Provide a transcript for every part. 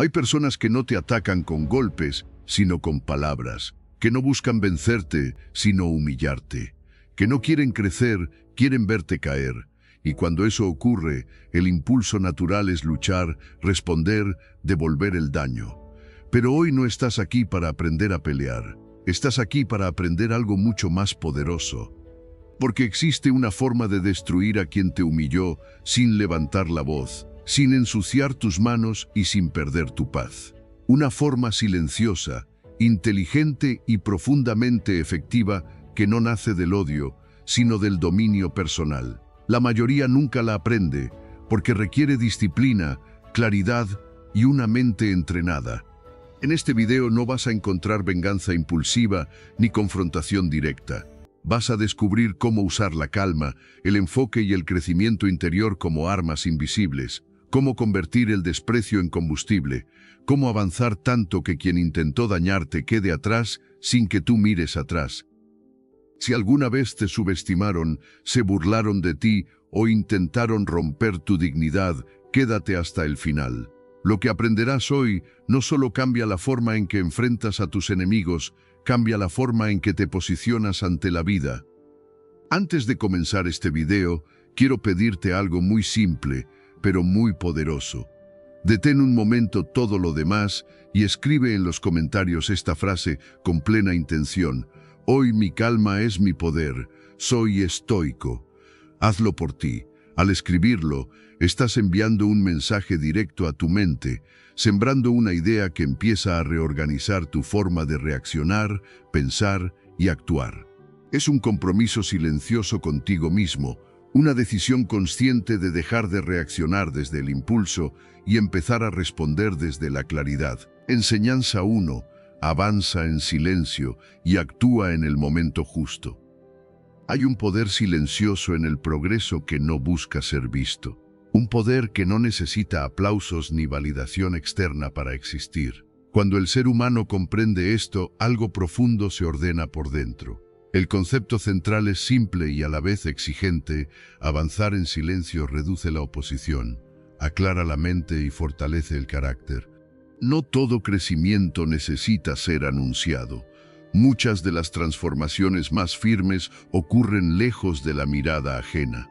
Hay personas que no te atacan con golpes, sino con palabras, que no buscan vencerte, sino humillarte, que no quieren crecer, quieren verte caer. Y cuando eso ocurre, el impulso natural es luchar, responder, devolver el daño. Pero hoy no estás aquí para aprender a pelear. Estás aquí para aprender algo mucho más poderoso. Porque existe una forma de destruir a quien te humilló sin levantar la voz, sin ensuciar tus manos y sin perder tu paz. Una forma silenciosa, inteligente y profundamente efectiva que no nace del odio, sino del dominio personal. La mayoría nunca la aprende porque requiere disciplina, claridad y una mente entrenada. En este video no vas a encontrar venganza impulsiva ni confrontación directa. Vas a descubrir cómo usar la calma, el enfoque y el crecimiento interior como armas invisibles, cómo convertir el desprecio en combustible, cómo avanzar tanto que quien intentó dañarte quede atrás sin que tú mires atrás. Si alguna vez te subestimaron, se burlaron de ti o intentaron romper tu dignidad, quédate hasta el final. Lo que aprenderás hoy no solo cambia la forma en que enfrentas a tus enemigos, cambia la forma en que te posicionas ante la vida. Antes de comenzar este video, quiero pedirte algo muy simple, pero muy poderoso. Detén un momento todo lo demás y escribe en los comentarios esta frase con plena intención. Hoy mi calma es mi poder, soy estoico. Hazlo por ti. Al escribirlo, estás enviando un mensaje directo a tu mente, sembrando una idea que empieza a reorganizar tu forma de reaccionar, pensar y actuar. Es un compromiso silencioso contigo mismo, una decisión consciente de dejar de reaccionar desde el impulso y empezar a responder desde la claridad. Enseñanza 1. Avanza en silencio y actúa en el momento justo. Hay un poder silencioso en el progreso que no busca ser visto. Un poder que no necesita aplausos ni validación externa para existir. Cuando el ser humano comprende esto, algo profundo se ordena por dentro. El concepto central es simple y a la vez exigente. Avanzar en silencio reduce la oposición, aclara la mente y fortalece el carácter. No todo crecimiento necesita ser anunciado. Muchas de las transformaciones más firmes ocurren lejos de la mirada ajena.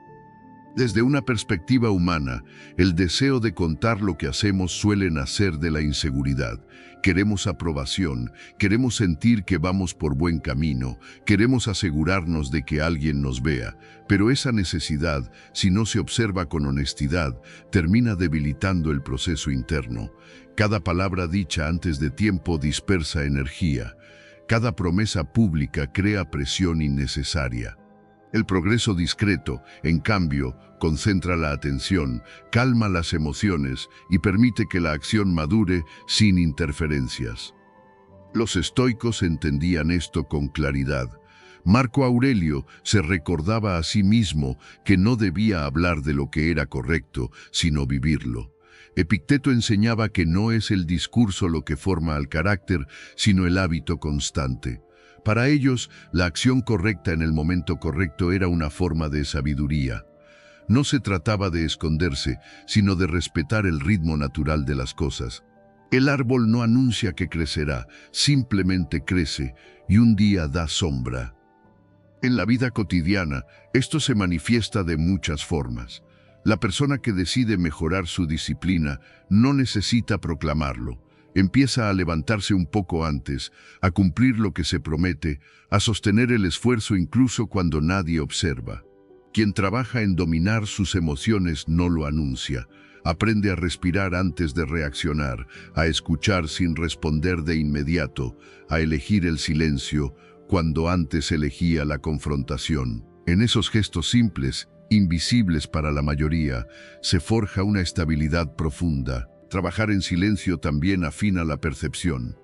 Desde una perspectiva humana, el deseo de contar lo que hacemos suele nacer de la inseguridad. Queremos aprobación, queremos sentir que vamos por buen camino, queremos asegurarnos de que alguien nos vea, pero esa necesidad, si no se observa con honestidad, termina debilitando el proceso interno. Cada palabra dicha antes de tiempo dispersa energía. Cada promesa pública crea presión innecesaria. El progreso discreto, en cambio, concentra la atención, calma las emociones y permite que la acción madure sin interferencias. Los estoicos entendían esto con claridad. Marco Aurelio se recordaba a sí mismo que no debía hablar de lo que era correcto, sino vivirlo. Epicteto enseñaba que no es el discurso lo que forma al carácter, sino el hábito constante. Para ellos, la acción correcta en el momento correcto era una forma de sabiduría. No se trataba de esconderse, sino de respetar el ritmo natural de las cosas. El árbol no anuncia que crecerá, simplemente crece y un día da sombra. En la vida cotidiana, esto se manifiesta de muchas formas. La persona que decide mejorar su disciplina no necesita proclamarlo. Empieza a levantarse un poco antes, a cumplir lo que se promete, a sostener el esfuerzo incluso cuando nadie observa. Quien trabaja en dominar sus emociones no lo anuncia. Aprende a respirar antes de reaccionar, a escuchar sin responder de inmediato, a elegir el silencio cuando antes elegía la confrontación. En esos gestos simples, invisibles para la mayoría, se forja una estabilidad profunda. Trabajar en silencio también afina la percepción.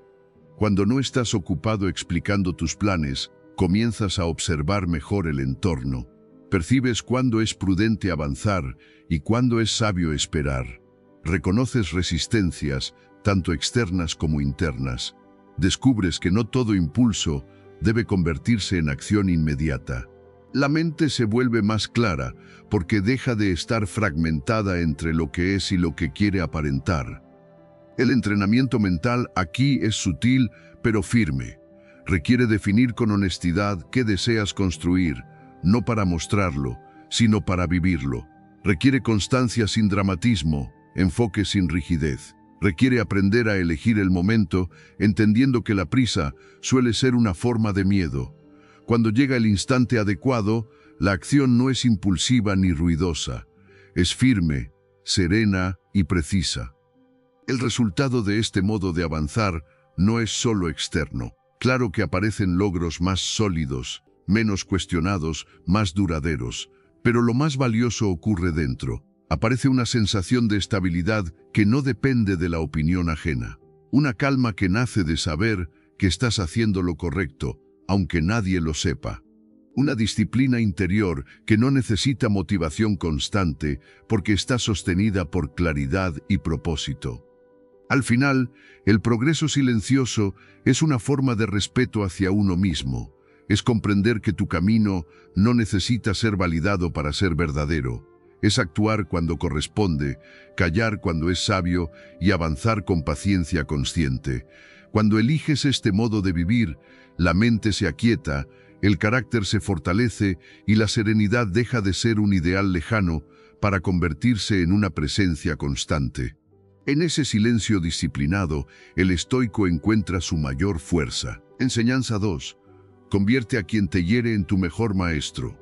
Cuando no estás ocupado explicando tus planes, comienzas a observar mejor el entorno. Percibes cuándo es prudente avanzar y cuándo es sabio esperar. Reconoces resistencias, tanto externas como internas. Descubres que no todo impulso debe convertirse en acción inmediata. La mente se vuelve más clara porque deja de estar fragmentada entre lo que es y lo que quiere aparentar. El entrenamiento mental aquí es sutil, pero firme. Requiere definir con honestidad qué deseas construir, no para mostrarlo, sino para vivirlo. Requiere constancia sin dramatismo, enfoque sin rigidez. Requiere aprender a elegir el momento, entendiendo que la prisa suele ser una forma de miedo. Cuando llega el instante adecuado, la acción no es impulsiva ni ruidosa. Es firme, serena y precisa. El resultado de este modo de avanzar no es solo externo. Claro que aparecen logros más sólidos, menos cuestionados, más duraderos, pero lo más valioso ocurre dentro. Aparece una sensación de estabilidad que no depende de la opinión ajena. Una calma que nace de saber que estás haciendo lo correcto, aunque nadie lo sepa. Una disciplina interior que no necesita motivación constante porque está sostenida por claridad y propósito. Al final, el progreso silencioso es una forma de respeto hacia uno mismo. Es comprender que tu camino no necesita ser validado para ser verdadero. Es actuar cuando corresponde, callar cuando es sabio y avanzar con paciencia consciente. Cuando eliges este modo de vivir, la mente se aquieta, el carácter se fortalece y la serenidad deja de ser un ideal lejano para convertirse en una presencia constante. En ese silencio disciplinado, el estoico encuentra su mayor fuerza. Enseñanza 2. Convierte a quien te hiere en tu mejor maestro.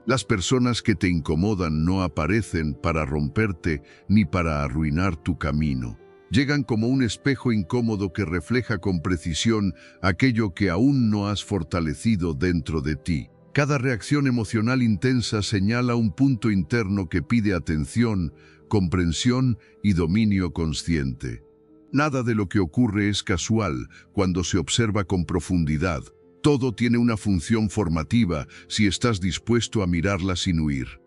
Las personas que te incomodan no aparecen para romperte ni para arruinar tu camino. Llegan como un espejo incómodo que refleja con precisión aquello que aún no has fortalecido dentro de ti. Cada reacción emocional intensa señala un punto interno que pide atención, comprensión y dominio consciente. Nada de lo que ocurre es casual cuando se observa con profundidad. Todo tiene una función formativa si estás dispuesto a mirarla sin huir.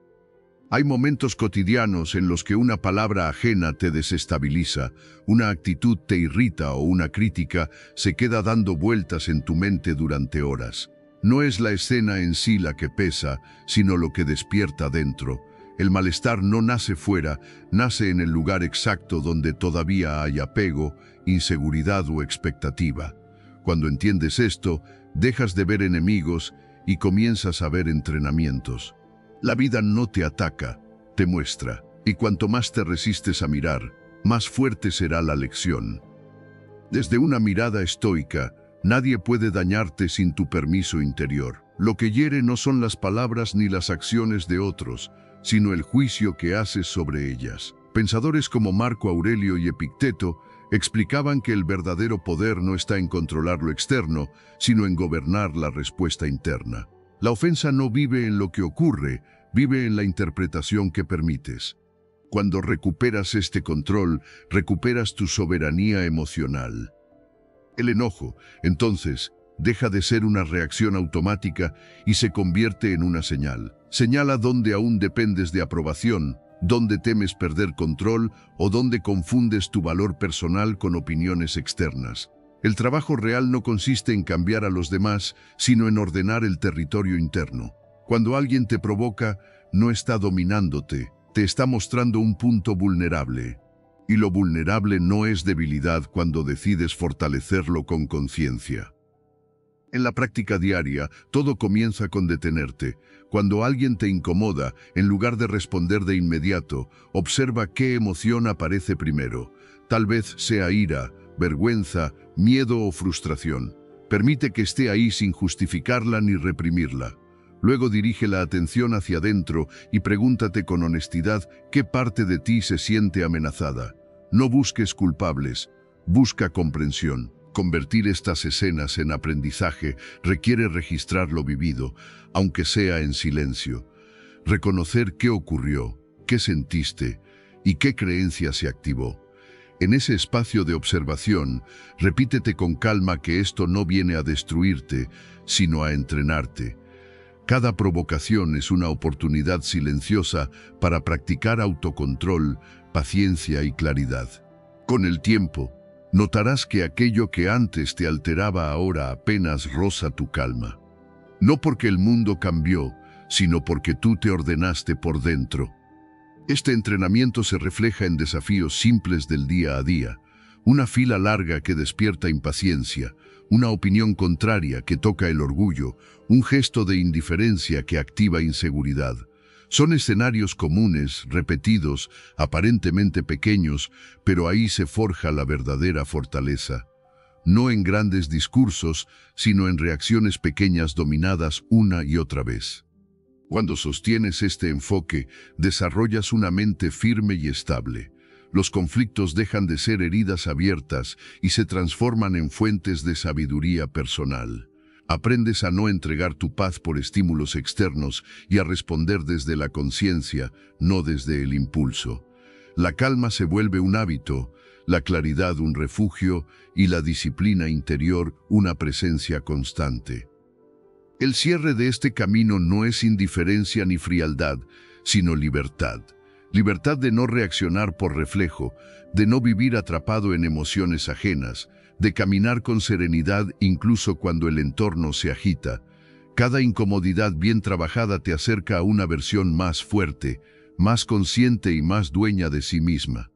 Hay momentos cotidianos en los que una palabra ajena te desestabiliza, una actitud te irrita o una crítica se queda dando vueltas en tu mente durante horas. No es la escena en sí la que pesa, sino lo que despierta dentro. El malestar no nace fuera, nace en el lugar exacto donde todavía hay apego, inseguridad o expectativa. Cuando entiendes esto, dejas de ver enemigos y comienzas a ver entrenamientos. La vida no te ataca, te muestra, y cuanto más te resistes a mirar, más fuerte será la lección. Desde una mirada estoica, nadie puede dañarte sin tu permiso interior. Lo que hiere no son las palabras ni las acciones de otros, sino el juicio que haces sobre ellas. Pensadores como Marco Aurelio y Epicteto explicaban que el verdadero poder no está en controlar lo externo, sino en gobernar la respuesta interna. La ofensa no vive en lo que ocurre, vive en la interpretación que permites. Cuando recuperas este control, recuperas tu soberanía emocional. El enojo, entonces, deja de ser una reacción automática y se convierte en una señal. Señala dónde aún dependes de aprobación, dónde temes perder control o dónde confundes tu valor personal con opiniones externas. El trabajo real no consiste en cambiar a los demás, sino en ordenar el territorio interno. Cuando alguien te provoca, no está dominándote, te está mostrando un punto vulnerable. Y lo vulnerable no es debilidad cuando decides fortalecerlo con conciencia. En la práctica diaria, todo comienza con detenerte. Cuando alguien te incomoda, en lugar de responder de inmediato, observa qué emoción aparece primero. Tal vez sea ira, vergüenza, miedo o frustración. Permite que esté ahí sin justificarla ni reprimirla. Luego dirige la atención hacia adentro y pregúntate con honestidad qué parte de ti se siente amenazada. No busques culpables, busca comprensión. Convertir estas escenas en aprendizaje requiere registrar lo vivido, aunque sea en silencio. Reconocer qué ocurrió, qué sentiste y qué creencia se activó. En ese espacio de observación, repítete con calma que esto no viene a destruirte, sino a entrenarte. Cada provocación es una oportunidad silenciosa para practicar autocontrol, paciencia y claridad. Con el tiempo, notarás que aquello que antes te alteraba ahora apenas roza tu calma. No porque el mundo cambió, sino porque tú te ordenaste por dentro. Este entrenamiento se refleja en desafíos simples del día a día. una fila larga que despierta impaciencia, una opinión contraria que toca el orgullo, un gesto de indiferencia que activa inseguridad. Son escenarios comunes, repetidos, aparentemente pequeños, pero ahí se forja la verdadera fortaleza. No en grandes discursos, sino en reacciones pequeñas dominadas una y otra vez. Cuando sostienes este enfoque, desarrollas una mente firme y estable. Los conflictos dejan de ser heridas abiertas y se transforman en fuentes de sabiduría personal. Aprendes a no entregar tu paz por estímulos externos y a responder desde la conciencia, no desde el impulso. La calma se vuelve un hábito, la claridad un refugio y la disciplina interior una presencia constante. El cierre de este camino no es indiferencia ni frialdad, sino libertad. Libertad de no reaccionar por reflejo, de no vivir atrapado en emociones ajenas, de caminar con serenidad incluso cuando el entorno se agita. Cada incomodidad bien trabajada te acerca a una versión más fuerte, más consciente y más dueña de sí misma.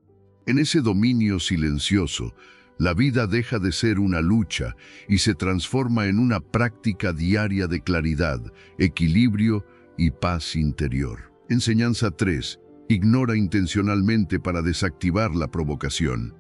En ese dominio silencioso, la vida deja de ser una lucha y se transforma en una práctica diaria de claridad, equilibrio y paz interior. Enseñanza 3. Ignora intencionalmente para desactivar la provocación.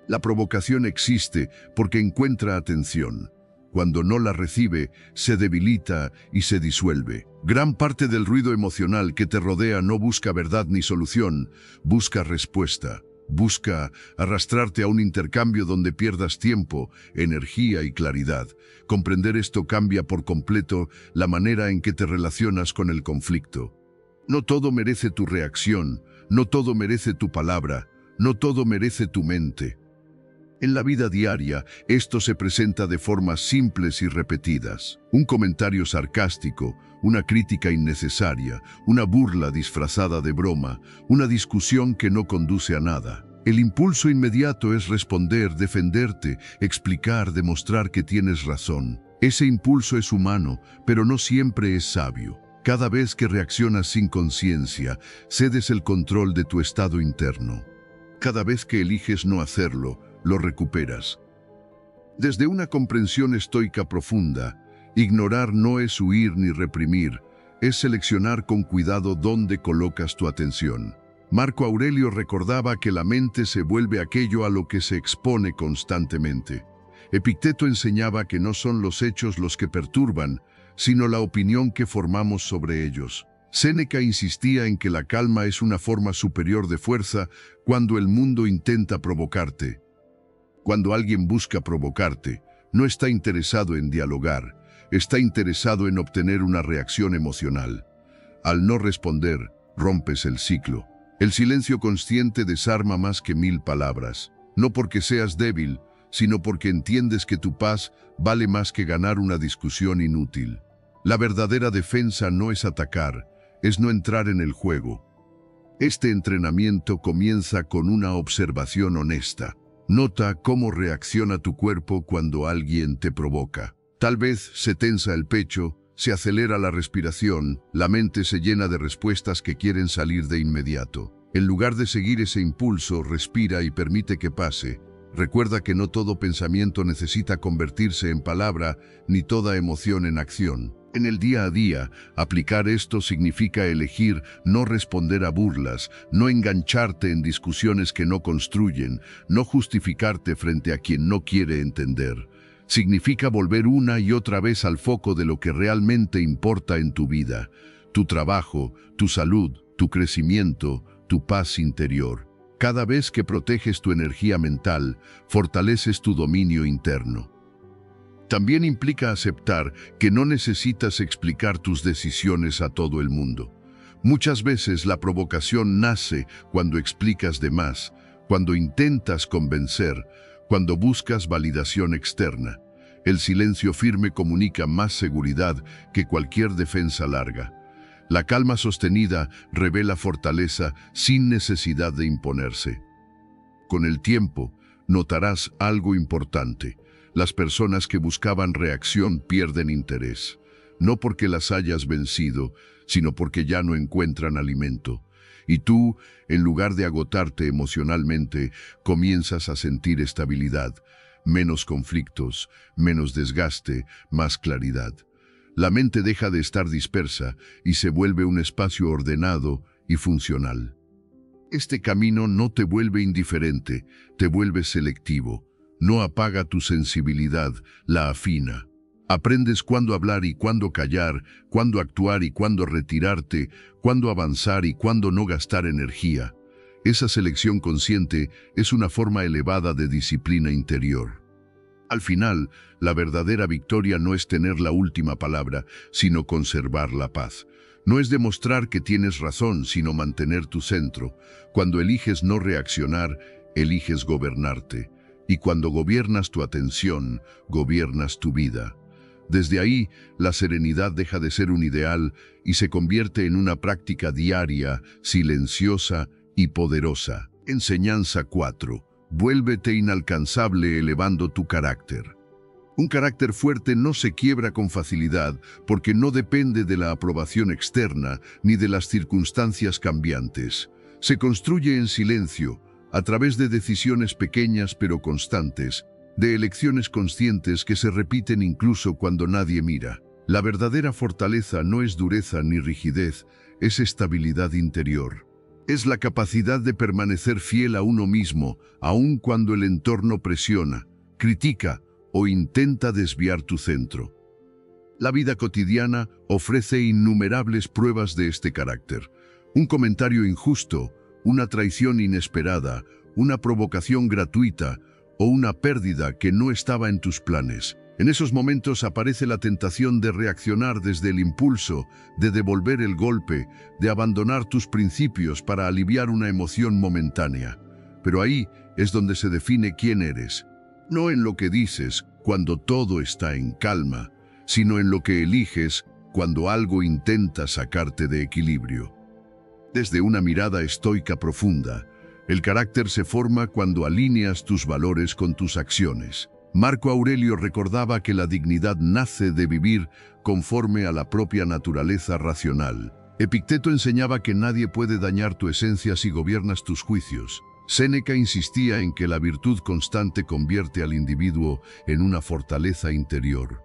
La provocación existe porque encuentra atención. Cuando no la recibe, se debilita y se disuelve. Gran parte del ruido emocional que te rodea no busca verdad ni solución, busca respuesta. Busca arrastrarte a un intercambio donde pierdas tiempo, energía y claridad. Comprender esto cambia por completo la manera en que te relacionas con el conflicto. No todo merece tu reacción, no todo merece tu palabra, no todo merece tu mente. En la vida diaria, esto se presenta de formas simples y repetidas. Un comentario sarcástico, una crítica innecesaria, una burla disfrazada de broma, una discusión que no conduce a nada. El impulso inmediato es responder, defenderte, explicar, demostrar que tienes razón. Ese impulso es humano, pero no siempre es sabio. Cada vez que reaccionas sin conciencia, cedes el control de tu estado interno. Cada vez que eliges no hacerlo, lo recuperas. Desde una comprensión estoica profunda, ignorar no es huir ni reprimir, es seleccionar con cuidado dónde colocas tu atención. Marco Aurelio recordaba que la mente se vuelve aquello a lo que se expone constantemente. Epicteto enseñaba que no son los hechos los que perturban, sino la opinión que formamos sobre ellos. Séneca insistía en que la calma es una forma superior de fuerza cuando el mundo intenta provocarte. Cuando alguien busca provocarte, no está interesado en dialogar, está interesado en obtener una reacción emocional. Al no responder, rompes el ciclo. El silencio consciente desarma más que 1000 palabras, no porque seas débil, sino porque entiendes que tu paz vale más que ganar una discusión inútil. La verdadera defensa no es atacar, es no entrar en el juego. Este entrenamiento comienza con una observación honesta. Nota cómo reacciona tu cuerpo cuando alguien te provoca. Tal vez se tensa el pecho, se acelera la respiración, la mente se llena de respuestas que quieren salir de inmediato. En lugar de seguir ese impulso, respira y permite que pase. Recuerda que no todo pensamiento necesita convertirse en palabra, ni toda emoción en acción. En el día a día, aplicar esto significa elegir no responder a burlas, no engancharte en discusiones que no construyen, no justificarte frente a quien no quiere entender. Significa volver una y otra vez al foco de lo que realmente importa en tu vida: tu trabajo, tu salud, tu crecimiento, tu paz interior. Cada vez que proteges tu energía mental, fortaleces tu dominio interno. También implica aceptar que no necesitas explicar tus decisiones a todo el mundo. Muchas veces la provocación nace cuando explicas de más, cuando intentas convencer, cuando buscas validación externa. El silencio firme comunica más seguridad que cualquier defensa larga. La calma sostenida revela fortaleza sin necesidad de imponerse. Con el tiempo, notarás algo importante. Las personas que buscaban reacción pierden interés, no porque las hayas vencido, sino porque ya no encuentran alimento. Y tú, en lugar de agotarte emocionalmente, comienzas a sentir estabilidad, menos conflictos, menos desgaste, más claridad. La mente deja de estar dispersa y se vuelve un espacio ordenado y funcional. Este camino no te vuelve indiferente, te vuelve selectivo. No apaga tu sensibilidad, la afina. Aprendes cuándo hablar y cuándo callar, cuándo actuar y cuándo retirarte, cuándo avanzar y cuándo no gastar energía. Esa selección consciente es una forma elevada de disciplina interior. Al final, la verdadera victoria no es tener la última palabra, sino conservar la paz. No es demostrar que tienes razón, sino mantener tu centro. Cuando eliges no reaccionar, eliges gobernarte. Y cuando gobiernas tu atención, gobiernas tu vida. Desde ahí, la serenidad deja de ser un ideal y se convierte en una práctica diaria, silenciosa y poderosa. Enseñanza 4. Vuélvete inalcanzable elevando tu carácter. Un carácter fuerte no se quiebra con facilidad porque no depende de la aprobación externa ni de las circunstancias cambiantes. Se construye en silencio, a través de decisiones pequeñas pero constantes, de elecciones conscientes que se repiten incluso cuando nadie mira. La verdadera fortaleza no es dureza ni rigidez, es estabilidad interior. Es la capacidad de permanecer fiel a uno mismo, aun cuando el entorno presiona, critica o intenta desviar tu centro. La vida cotidiana ofrece innumerables pruebas de este carácter. Un comentario injusto, una traición inesperada, una provocación gratuita o una pérdida que no estaba en tus planes. En esos momentos aparece la tentación de reaccionar desde el impulso, de devolver el golpe, de abandonar tus principios para aliviar una emoción momentánea. Pero ahí es donde se define quién eres. No en lo que dices cuando todo está en calma, sino en lo que eliges cuando algo intenta sacarte de equilibrio. Desde una mirada estoica profunda, el carácter se forma cuando alineas tus valores con tus acciones. Marco Aurelio recordaba que la dignidad nace de vivir conforme a la propia naturaleza racional. Epicteto enseñaba que nadie puede dañar tu esencia si gobiernas tus juicios. Séneca insistía en que la virtud constante convierte al individuo en una fortaleza interior.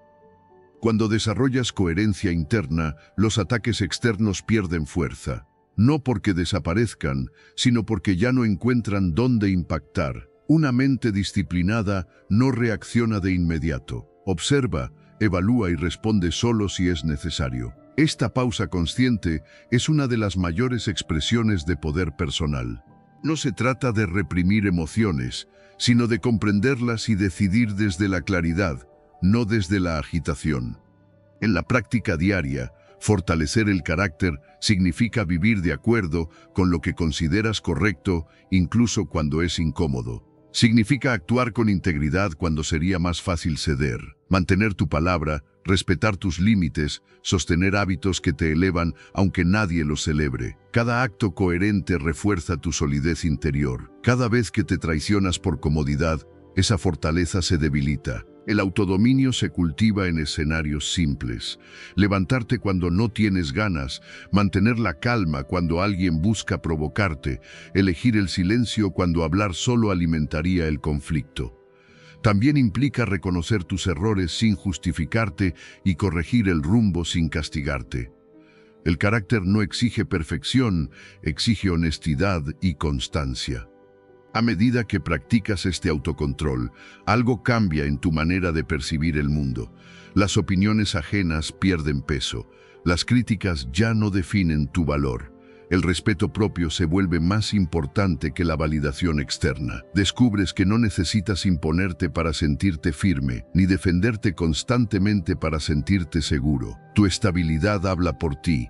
Cuando desarrollas coherencia interna, los ataques externos pierden fuerza. No porque desaparezcan, sino porque ya no encuentran dónde impactar. Una mente disciplinada no reacciona de inmediato. Observa, evalúa y responde solo si es necesario. Esta pausa consciente es una de las mayores expresiones de poder personal. No se trata de reprimir emociones, sino de comprenderlas y decidir desde la claridad, no desde la agitación. En la práctica diaria, fortalecer el carácter significa vivir de acuerdo con lo que consideras correcto, incluso cuando es incómodo. Significa actuar con integridad cuando sería más fácil ceder, mantener tu palabra, respetar tus límites, sostener hábitos que te elevan aunque nadie los celebre. Cada acto coherente refuerza tu solidez interior. Cada vez que te traicionas por comodidad, esa fortaleza se debilita. El autodominio se cultiva en escenarios simples. Levantarte cuando no tienes ganas, mantener la calma cuando alguien busca provocarte, elegir el silencio cuando hablar solo alimentaría el conflicto. También implica reconocer tus errores sin justificarte y corregir el rumbo sin castigarte. El carácter no exige perfección, exige honestidad y constancia. A medida que practicas este autocontrol, algo cambia en tu manera de percibir el mundo. Las opiniones ajenas pierden peso. Las críticas ya no definen tu valor. El respeto propio se vuelve más importante que la validación externa. Descubres que no necesitas imponerte para sentirte firme, ni defenderte constantemente para sentirte seguro. Tu estabilidad habla por ti.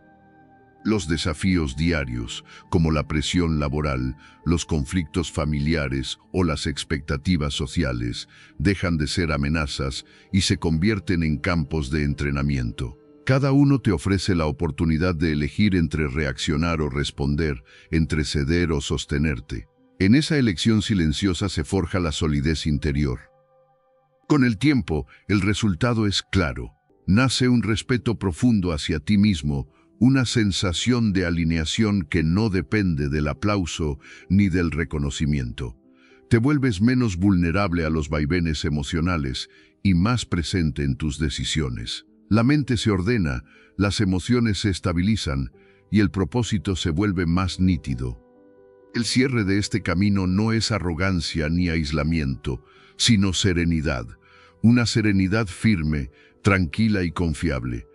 Los desafíos diarios, como la presión laboral, los conflictos familiares o las expectativas sociales, dejan de ser amenazas y se convierten en campos de entrenamiento. Cada uno te ofrece la oportunidad de elegir entre reaccionar o responder, entre ceder o sostenerte. En esa elección silenciosa se forja la solidez interior. Con el tiempo, el resultado es claro. Nace un respeto profundo hacia ti mismo, una sensación de alineación que no depende del aplauso ni del reconocimiento. Te vuelves menos vulnerable a los vaivenes emocionales y más presente en tus decisiones. La mente se ordena, las emociones se estabilizan y el propósito se vuelve más nítido. El cierre de este camino no es arrogancia ni aislamiento, sino serenidad. Una serenidad firme, tranquila y confiable.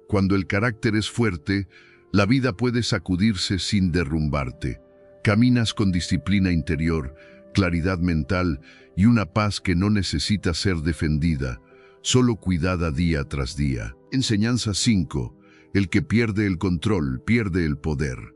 Cuando el carácter es fuerte, la vida puede sacudirse sin derrumbarte. Caminas con disciplina interior, claridad mental y una paz que no necesita ser defendida, solo cuidada día tras día. Enseñanza 5. El que pierde el control, pierde el poder.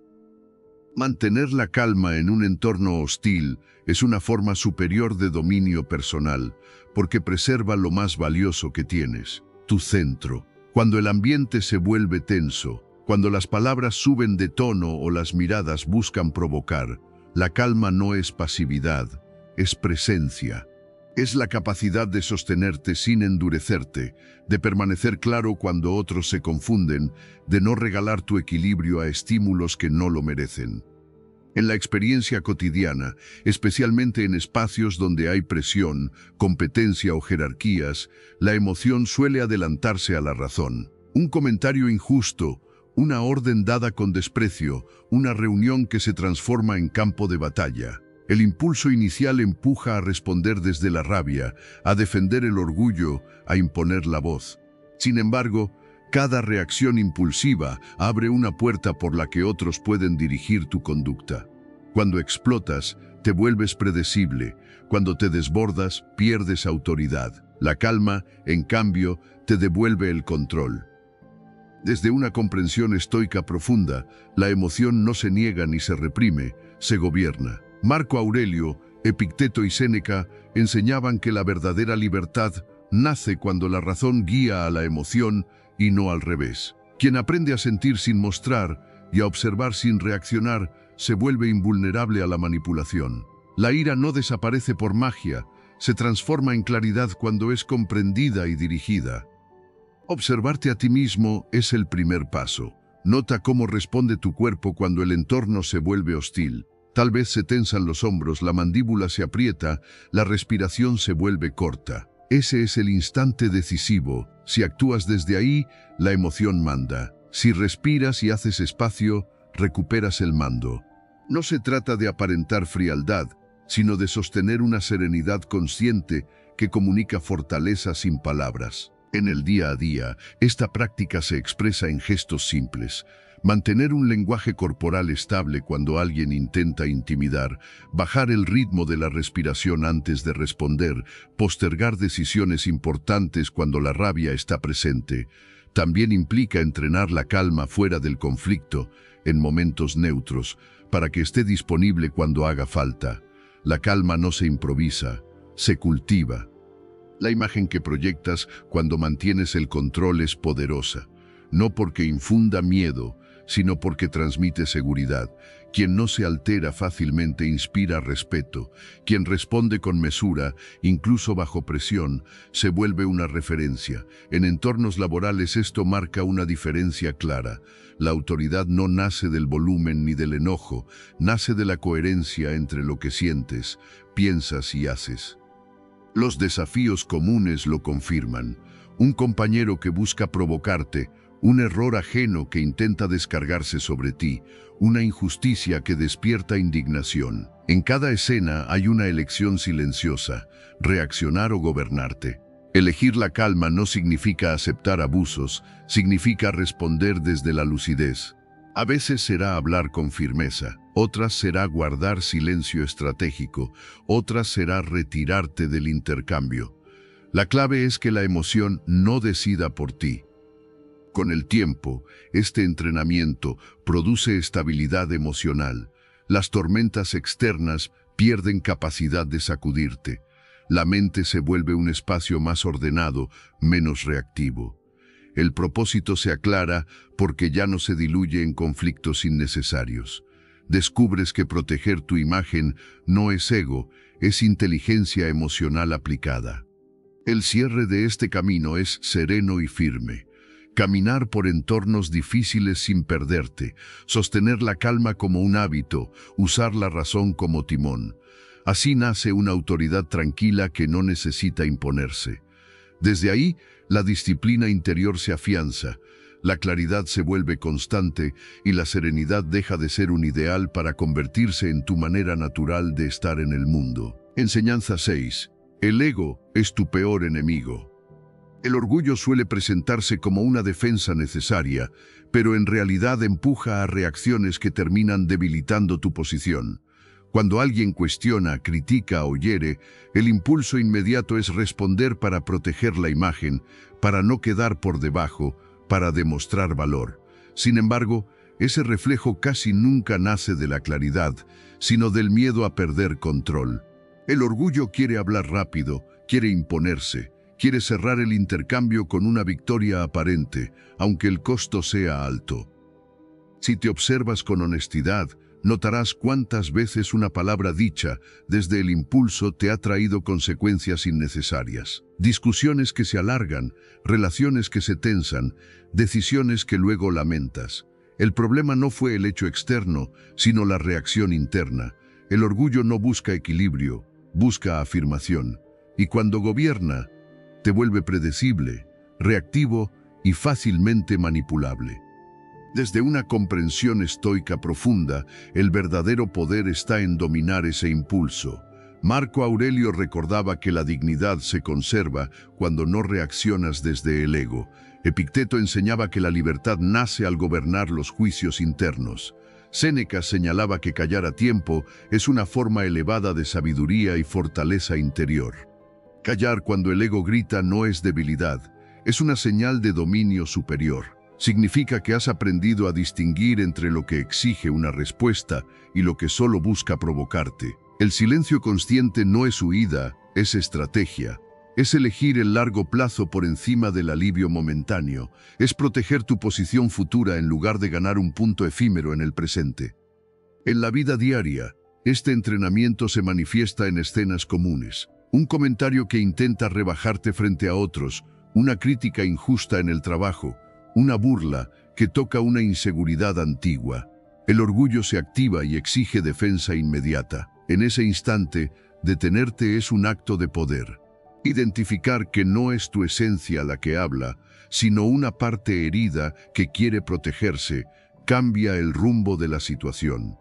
Mantener la calma en un entorno hostil es una forma superior de dominio personal, porque preserva lo más valioso que tienes, tu centro. Cuando el ambiente se vuelve tenso, cuando las palabras suben de tono o las miradas buscan provocar, la calma no es pasividad, es presencia. Es la capacidad de sostenerte sin endurecerte, de permanecer claro cuando otros se confunden, de no regalar tu equilibrio a estímulos que no lo merecen. En la experiencia cotidiana, especialmente en espacios donde hay presión, competencia o jerarquías, la emoción suele adelantarse a la razón. Un comentario injusto, una orden dada con desprecio, una reunión que se transforma en campo de batalla. El impulso inicial empuja a responder desde la rabia, a defender el orgullo, a imponer la voz. Sin embargo, cada reacción impulsiva abre una puerta por la que otros pueden dirigir tu conducta. Cuando explotas, te vuelves predecible. Cuando te desbordas, pierdes autoridad. La calma, en cambio, te devuelve el control. Desde una comprensión estoica profunda, la emoción no se niega ni se reprime, se gobierna. Marco Aurelio, Epicteto y Séneca enseñaban que la verdadera libertad nace cuando la razón guía a la emoción y no al revés. Quien aprende a sentir sin mostrar y a observar sin reaccionar se vuelve invulnerable a la manipulación. La ira no desaparece por magia, se transforma en claridad cuando es comprendida y dirigida. Observarte a ti mismo es el primer paso. Nota cómo responde tu cuerpo cuando el entorno se vuelve hostil. Tal vez se tensan los hombros, la mandíbula se aprieta, la respiración se vuelve corta. Ese es el instante decisivo. Si actúas desde ahí, la emoción manda. Si respiras y haces espacio, recuperas el mando. No se trata de aparentar frialdad, sino de sostener una serenidad consciente que comunica fortaleza sin palabras. En el día a día, esta práctica se expresa en gestos simples. Mantener un lenguaje corporal estable cuando alguien intenta intimidar, bajar el ritmo de la respiración antes de responder, postergar decisiones importantes cuando la rabia está presente. También implica entrenar la calma fuera del conflicto, en momentos neutros, para que esté disponible cuando haga falta. La calma no se improvisa, se cultiva. La imagen que proyectas cuando mantienes el control es poderosa, no porque infunda miedo, sino porque transmite seguridad. Quien no se altera fácilmente inspira respeto. Quien responde con mesura, incluso bajo presión, se vuelve una referencia. En entornos laborales esto marca una diferencia clara. La autoridad no nace del volumen ni del enojo, nace de la coherencia entre lo que sientes, piensas y haces. Los desafíos comunes lo confirman. Un compañero que busca provocarte, un error ajeno que intenta descargarse sobre ti, una injusticia que despierta indignación. En cada escena hay una elección silenciosa, reaccionar o gobernarte. Elegir la calma no significa aceptar abusos, significa responder desde la lucidez. A veces será hablar con firmeza, otras será guardar silencio estratégico, otras será retirarte del intercambio. La clave es que la emoción no decida por ti. Con el tiempo, este entrenamiento produce estabilidad emocional. Las tormentas externas pierden capacidad de sacudirte. La mente se vuelve un espacio más ordenado, menos reactivo. El propósito se aclara porque ya no se diluye en conflictos innecesarios. Descubres que proteger tu imagen no es ego, es inteligencia emocional aplicada. El cierre de este camino es sereno y firme. caminar por entornos difíciles sin perderte, sostener la calma como un hábito, usar la razón como timón. Así nace una autoridad tranquila que no necesita imponerse. Desde ahí, la disciplina interior se afianza, la claridad se vuelve constante y la serenidad deja de ser un ideal para convertirse en tu manera natural de estar en el mundo. Enseñanza 6. El ego es tu peor enemigo. El orgullo suele presentarse como una defensa necesaria, pero en realidad empuja a reacciones que terminan debilitando tu posición. Cuando alguien cuestiona, critica o hiere, el impulso inmediato es responder para proteger la imagen, para no quedar por debajo, para demostrar valor. Sin embargo, ese reflejo casi nunca nace de la claridad, sino del miedo a perder control. El orgullo quiere hablar rápido, quiere imponerse, quiere cerrar el intercambio con una victoria aparente, aunque el costo sea alto. Si te observas con honestidad, notarás cuántas veces una palabra dicha desde el impulso te ha traído consecuencias innecesarias. Discusiones que se alargan, relaciones que se tensan, decisiones que luego lamentas. El problema no fue el hecho externo, sino la reacción interna. El orgullo no busca equilibrio, busca afirmación. Y cuando gobierna, te vuelve predecible, reactivo y fácilmente manipulable. Desde una comprensión estoica profunda, el verdadero poder está en dominar ese impulso. Marco Aurelio recordaba que la dignidad se conserva cuando no reaccionas desde el ego. Epicteto enseñaba que la libertad nace al gobernar los juicios internos. Séneca señalaba que callar a tiempo es una forma elevada de sabiduría y fortaleza interior. Callar cuando el ego grita no es debilidad, es una señal de dominio superior. Significa que has aprendido a distinguir entre lo que exige una respuesta y lo que solo busca provocarte. El silencio consciente no es huida, es estrategia. Es elegir el largo plazo por encima del alivio momentáneo. Es proteger tu posición futura en lugar de ganar un punto efímero en el presente. En la vida diaria, este entrenamiento se manifiesta en escenas comunes. Un comentario que intenta rebajarte frente a otros, una crítica injusta en el trabajo, una burla que toca una inseguridad antigua. El orgullo se activa y exige defensa inmediata. En ese instante, detenerte es un acto de poder. Identificar que no es tu esencia la que habla, sino una parte herida que quiere protegerse, cambia el rumbo de la situación.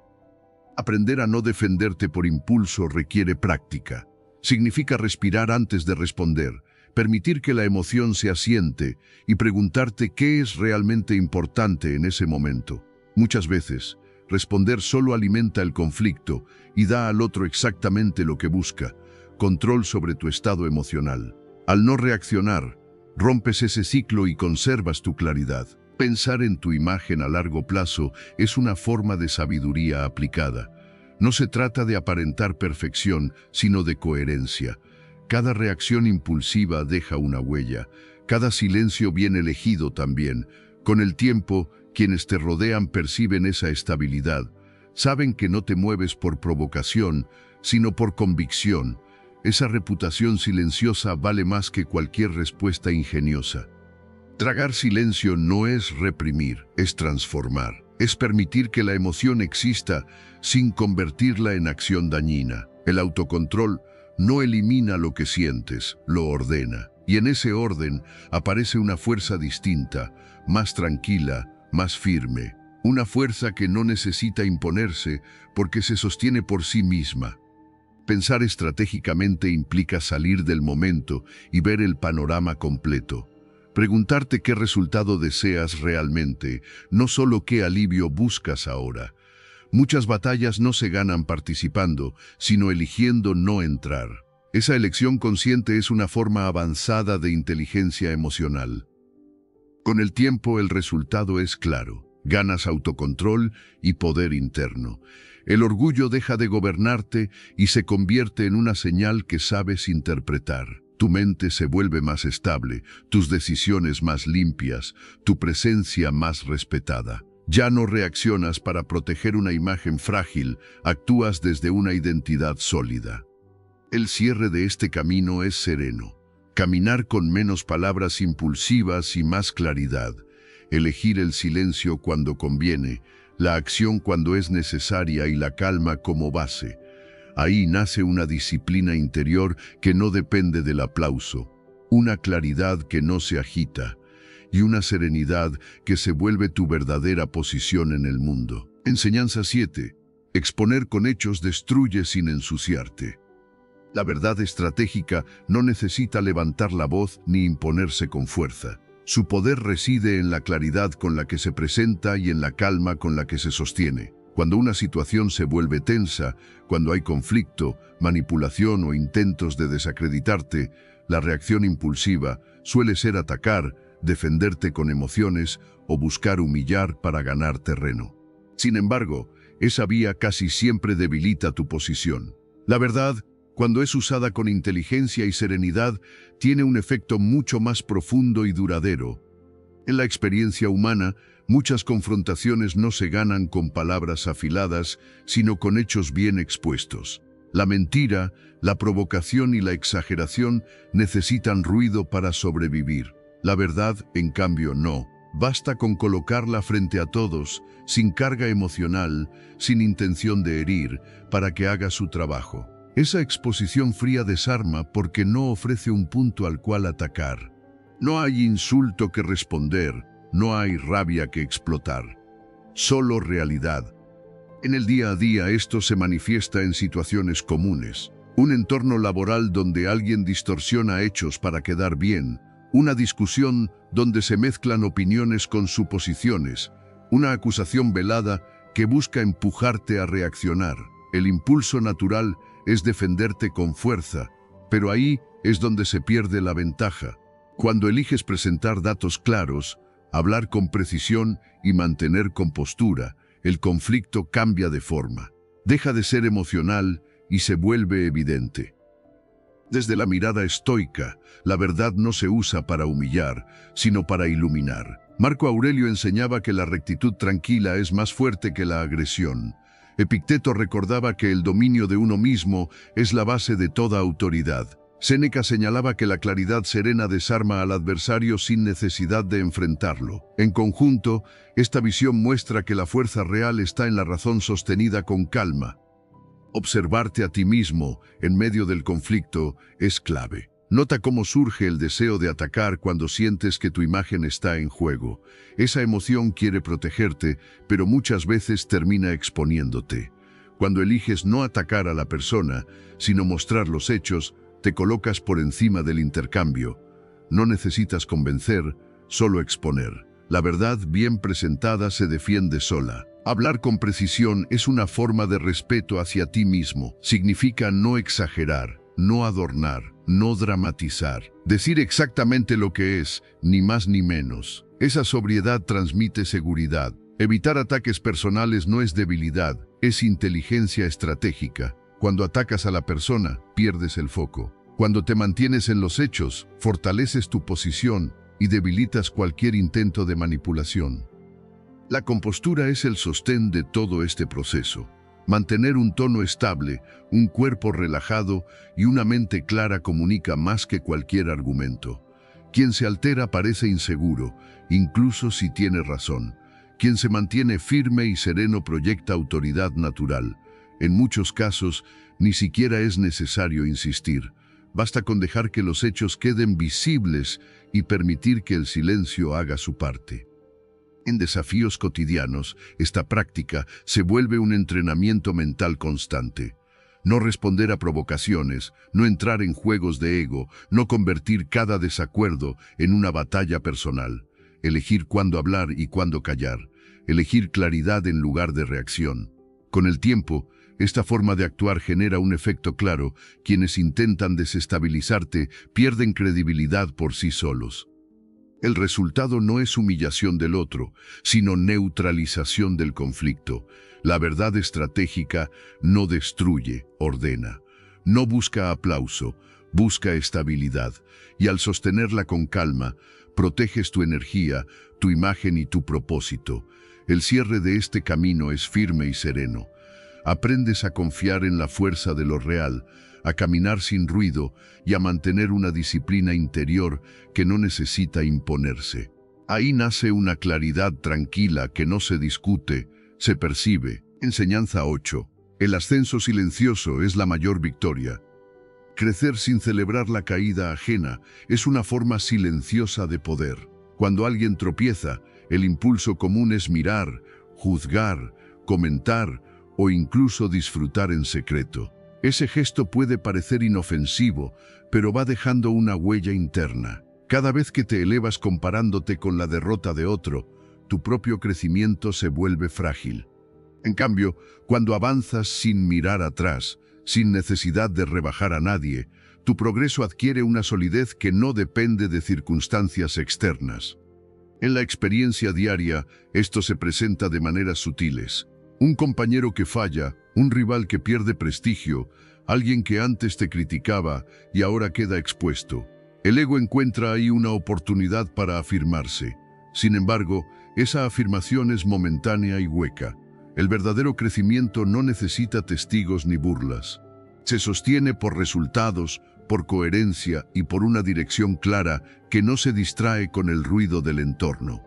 Aprender a no defenderte por impulso requiere práctica. Significa respirar antes de responder, permitir que la emoción se asiente y preguntarte qué es realmente importante en ese momento. Muchas veces, responder solo alimenta el conflicto y da al otro exactamente lo que busca, control sobre tu estado emocional. Al no reaccionar, rompes ese ciclo y conservas tu claridad. Pensar en tu imagen a largo plazo es una forma de sabiduría aplicada. No se trata de aparentar perfección, sino de coherencia. Cada reacción impulsiva deja una huella. Cada silencio bien elegido también. Con el tiempo, quienes te rodean perciben esa estabilidad. Saben que no te mueves por provocación, sino por convicción. Esa reputación silenciosa vale más que cualquier respuesta ingeniosa. Tragar silencio no es reprimir, es transformar. Es permitir que la emoción exista sin convertirla en acción dañina. El autocontrol no elimina lo que sientes, lo ordena. Y en ese orden aparece una fuerza distinta, más tranquila, más firme. Una fuerza que no necesita imponerse porque se sostiene por sí misma. Pensar estratégicamente implica salir del momento y ver el panorama completo. Preguntarte qué resultado deseas realmente, no solo qué alivio buscas ahora. Muchas batallas no se ganan participando, sino eligiendo no entrar. Esa elección consciente es una forma avanzada de inteligencia emocional. Con el tiempo el resultado es claro. Ganas autocontrol y poder interno. El orgullo deja de gobernarte y se convierte en una señal que sabes interpretar. Tu mente se vuelve más estable, tus decisiones más limpias, tu presencia más respetada. Ya no reaccionas para proteger una imagen frágil, actúas desde una identidad sólida. El cierre de este camino es sereno. Caminar con menos palabras impulsivas y más claridad. Elegir el silencio cuando conviene, la acción cuando es necesaria y la calma como base. Ahí nace una disciplina interior que no depende del aplauso, una claridad que no se agita y una serenidad que se vuelve tu verdadera posición en el mundo. Enseñanza 7. Exponer con hechos destruye sin ensuciarte. La verdad estratégica no necesita levantar la voz ni imponerse con fuerza. Su poder reside en la claridad con la que se presenta y en la calma con la que se sostiene. Cuando una situación se vuelve tensa, cuando hay conflicto, manipulación o intentos de desacreditarte, la reacción impulsiva suele ser atacar, defenderte con emociones o buscar humillar para ganar terreno. Sin embargo, esa vía casi siempre debilita tu posición. La verdad, cuando es usada con inteligencia y serenidad, tiene un efecto mucho más profundo y duradero. En la experiencia humana, muchas confrontaciones no se ganan con palabras afiladas, sino con hechos bien expuestos. La mentira, la provocación y la exageración necesitan ruido para sobrevivir. La verdad, en cambio, no. Basta con colocarla frente a todos, sin carga emocional, sin intención de herir, para que haga su trabajo. Esa exposición fría desarma porque no ofrece un punto al cual atacar. No hay insulto que responder, no hay rabia que explotar. Solo realidad. En el día a día esto se manifiesta en situaciones comunes. Un entorno laboral donde alguien distorsiona hechos para quedar bien. Una discusión donde se mezclan opiniones con suposiciones. Una acusación velada que busca empujarte a reaccionar. El impulso natural es defenderte con fuerza, pero ahí es donde se pierde la ventaja. Cuando eliges presentar datos claros, hablar con precisión y mantener compostura, el conflicto cambia de forma. Deja de ser emocional y se vuelve evidente. Desde la mirada estoica, la verdad no se usa para humillar, sino para iluminar. Marco Aurelio enseñaba que la rectitud tranquila es más fuerte que la agresión. Epicteto recordaba que el dominio de uno mismo es la base de toda autoridad. Séneca señalaba que la claridad serena desarma al adversario sin necesidad de enfrentarlo. En conjunto, esta visión muestra que la fuerza real está en la razón sostenida con calma. Observarte a ti mismo en medio del conflicto es clave. Nota cómo surge el deseo de atacar cuando sientes que tu imagen está en juego. Esa emoción quiere protegerte, pero muchas veces termina exponiéndote. Cuando eliges no atacar a la persona, sino mostrar los hechos, te colocas por encima del intercambio. No necesitas convencer, solo exponer. La verdad bien presentada se defiende sola. Hablar con precisión es una forma de respeto hacia ti mismo. Significa no exagerar, no adornar, no dramatizar. Decir exactamente lo que es, ni más ni menos. Esa sobriedad transmite seguridad. Evitar ataques personales no es debilidad, es inteligencia estratégica. Cuando atacas a la persona, pierdes el foco. Cuando te mantienes en los hechos, fortaleces tu posición y debilitas cualquier intento de manipulación. La compostura es el sostén de todo este proceso. Mantener un tono estable, un cuerpo relajado y una mente clara comunica más que cualquier argumento. Quien se altera parece inseguro, incluso si tiene razón. Quien se mantiene firme y sereno proyecta autoridad natural. En muchos casos, ni siquiera es necesario insistir. Basta con dejar que los hechos queden visibles y permitir que el silencio haga su parte. En desafíos cotidianos, esta práctica se vuelve un entrenamiento mental constante. No responder a provocaciones, no entrar en juegos de ego, no convertir cada desacuerdo en una batalla personal. Elegir cuándo hablar y cuándo callar. Elegir claridad en lugar de reacción. Con el tiempo, esta forma de actuar genera un efecto claro. Quienes intentan desestabilizarte pierden credibilidad por sí solos. El resultado no es humillación del otro, sino neutralización del conflicto. La verdad estratégica no destruye, ordena. No busca aplauso, busca estabilidad. Y al sostenerla con calma, proteges tu energía, tu imagen y tu propósito. El cierre de este camino es firme y sereno. Aprendes a confiar en la fuerza de lo real, a caminar sin ruido y a mantener una disciplina interior que no necesita imponerse. Ahí nace una claridad tranquila que no se discute, se percibe. Enseñanza 8. El ascenso silencioso es la mayor victoria. Crecer sin celebrar la caída ajena es una forma silenciosa de poder. Cuando alguien tropieza, el impulso común es mirar, juzgar, comentar o incluso disfrutar en secreto. Ese gesto puede parecer inofensivo, pero va dejando una huella interna. Cada vez que te elevas comparándote con la derrota de otro, tu propio crecimiento se vuelve frágil. En cambio, cuando avanzas sin mirar atrás, sin necesidad de rebajar a nadie, tu progreso adquiere una solidez que no depende de circunstancias externas. En la experiencia diaria, esto se presenta de maneras sutiles. Un compañero que falla, un rival que pierde prestigio, alguien que antes te criticaba y ahora queda expuesto. El ego encuentra ahí una oportunidad para afirmarse. Sin embargo, esa afirmación es momentánea y hueca. El verdadero crecimiento no necesita testigos ni burlas. Se sostiene por resultados, por coherencia y por una dirección clara que no se distrae con el ruido del entorno.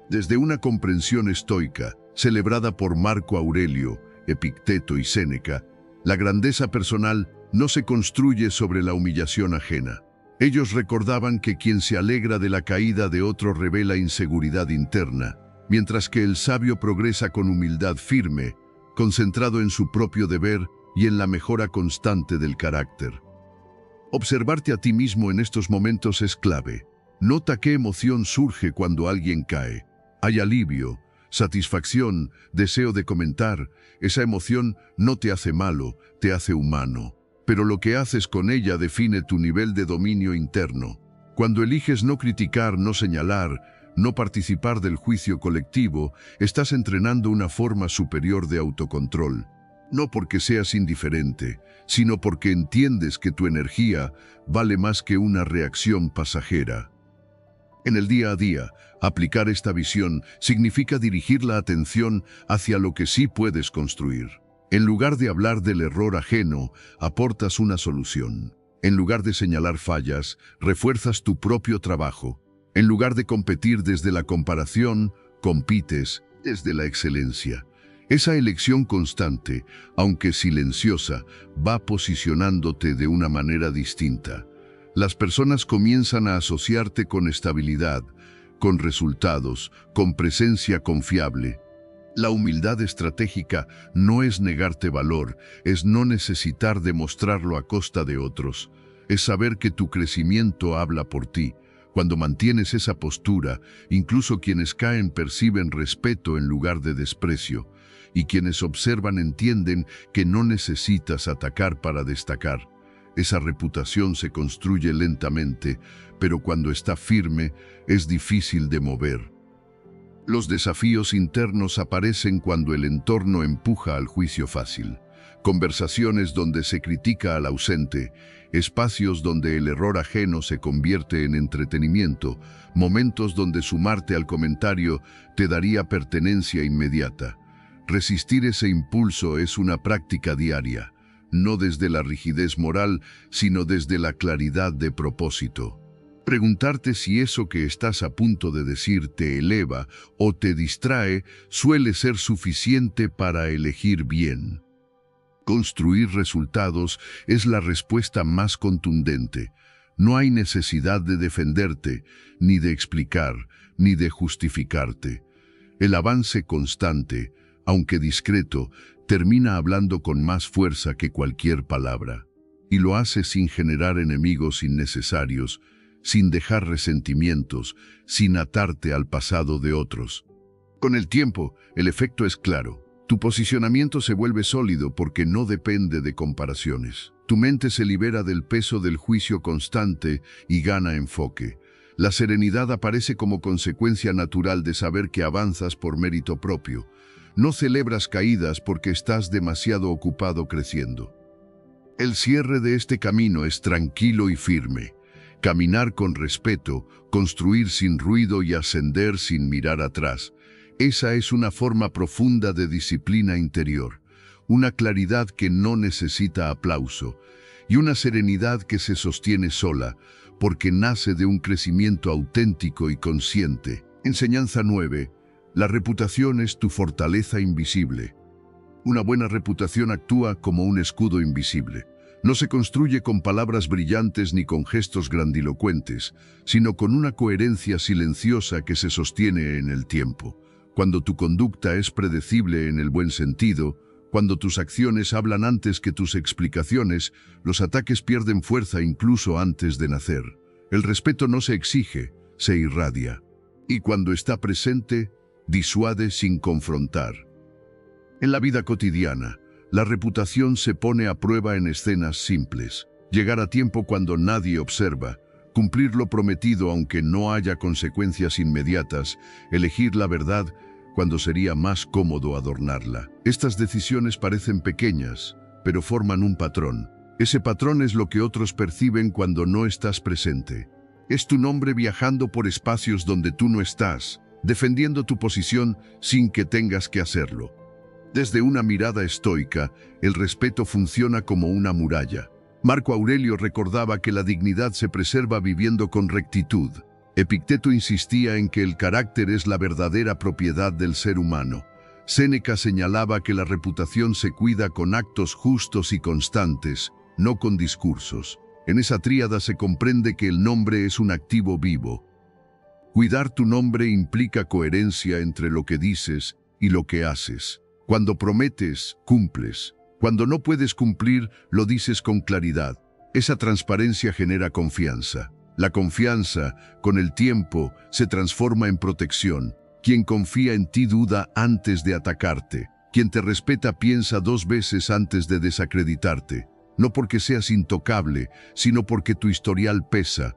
Desde una comprensión estoica, celebrada por Marco Aurelio, Epicteto y Séneca, la grandeza personal no se construye sobre la humillación ajena. Ellos recordaban que quien se alegra de la caída de otro revela inseguridad interna, mientras que el sabio progresa con humildad firme, concentrado en su propio deber y en la mejora constante del carácter. Observarte a ti mismo en estos momentos es clave. Nota qué emoción surge cuando alguien cae. Hay alivio, satisfacción, deseo de comentar. Esa emoción no te hace malo, te hace humano. Pero lo que haces con ella define tu nivel de dominio interno. Cuando eliges no criticar, no señalar, no participar del juicio colectivo, estás entrenando una forma superior de autocontrol. No porque seas indiferente, sino porque entiendes que tu energía vale más que una reacción pasajera. En el día a día, aplicar esta visión significa dirigir la atención hacia lo que sí puedes construir. En lugar de hablar del error ajeno, aportas una solución. En lugar de señalar fallas, refuerzas tu propio trabajo. En lugar de competir desde la comparación, compites desde la excelencia. Esa elección constante, aunque silenciosa, va posicionándote de una manera distinta. Las personas comienzan a asociarte con estabilidad, con resultados, con presencia confiable. La humildad estratégica no es negarte valor, es no necesitar demostrarlo a costa de otros. Es saber que tu crecimiento habla por ti. Cuando mantienes esa postura, incluso quienes caen perciben respeto en lugar de desprecio, y quienes observan entienden que no necesitas atacar para destacar. Esa reputación se construye lentamente, pero cuando está firme, es difícil de mover. Los desafíos internos aparecen cuando el entorno empuja al juicio fácil. Conversaciones donde se critica al ausente, espacios donde el error ajeno se convierte en entretenimiento, momentos donde sumarte al comentario te daría pertenencia inmediata. Resistir ese impulso es una práctica diaria, no desde la rigidez moral, sino desde la claridad de propósito. Preguntarte si eso que estás a punto de decir te eleva o te distrae suele ser suficiente para elegir bien. Construir resultados es la respuesta más contundente. No hay necesidad de defenderte, ni de explicar, ni de justificarte. El avance constante, aunque discreto, termina hablando con más fuerza que cualquier palabra. Y lo hace sin generar enemigos innecesarios, sin dejar resentimientos, sin atarte al pasado de otros. Con el tiempo, el efecto es claro. Tu posicionamiento se vuelve sólido porque no depende de comparaciones. Tu mente se libera del peso del juicio constante y gana enfoque. La serenidad aparece como consecuencia natural de saber que avanzas por mérito propio. No celebras caídas porque estás demasiado ocupado creciendo. El cierre de este camino es tranquilo y firme. Caminar con respeto, construir sin ruido y ascender sin mirar atrás. Esa es una forma profunda de disciplina interior, una claridad que no necesita aplauso y una serenidad que se sostiene sola, porque nace de un crecimiento auténtico y consciente. Enseñanza 9. La reputación es tu fortaleza invisible. Una buena reputación actúa como un escudo invisible. No se construye con palabras brillantes ni con gestos grandilocuentes, sino con una coherencia silenciosa que se sostiene en el tiempo. Cuando tu conducta es predecible en el buen sentido, cuando tus acciones hablan antes que tus explicaciones, los ataques pierden fuerza incluso antes de nacer. El respeto no se exige, se irradia. Y cuando está presente, disuade sin confrontar. En la vida cotidiana, la reputación se pone a prueba en escenas simples. Llegar a tiempo cuando nadie observa, cumplir lo prometido aunque no haya consecuencias inmediatas, elegir la verdad cuando sería más cómodo adornarla. Estas decisiones parecen pequeñas, pero forman un patrón. Ese patrón es lo que otros perciben cuando no estás presente. Es tu nombre viajando por espacios donde tú no estás, defendiendo tu posición sin que tengas que hacerlo. Desde una mirada estoica, el respeto funciona como una muralla. Marco Aurelio recordaba que la dignidad se preserva viviendo con rectitud. Epicteto insistía en que el carácter es la verdadera propiedad del ser humano. Séneca señalaba que la reputación se cuida con actos justos y constantes, no con discursos. En esa tríada se comprende que el nombre es un activo vivo. Cuidar tu nombre implica coherencia entre lo que dices y lo que haces. Cuando prometes, cumples. Cuando no puedes cumplir, lo dices con claridad. Esa transparencia genera confianza. La confianza, con el tiempo, se transforma en protección. Quien confía en ti duda antes de atacarte. Quien te respeta piensa 2 veces antes de desacreditarte. No porque seas intocable, sino porque tu historial pesa.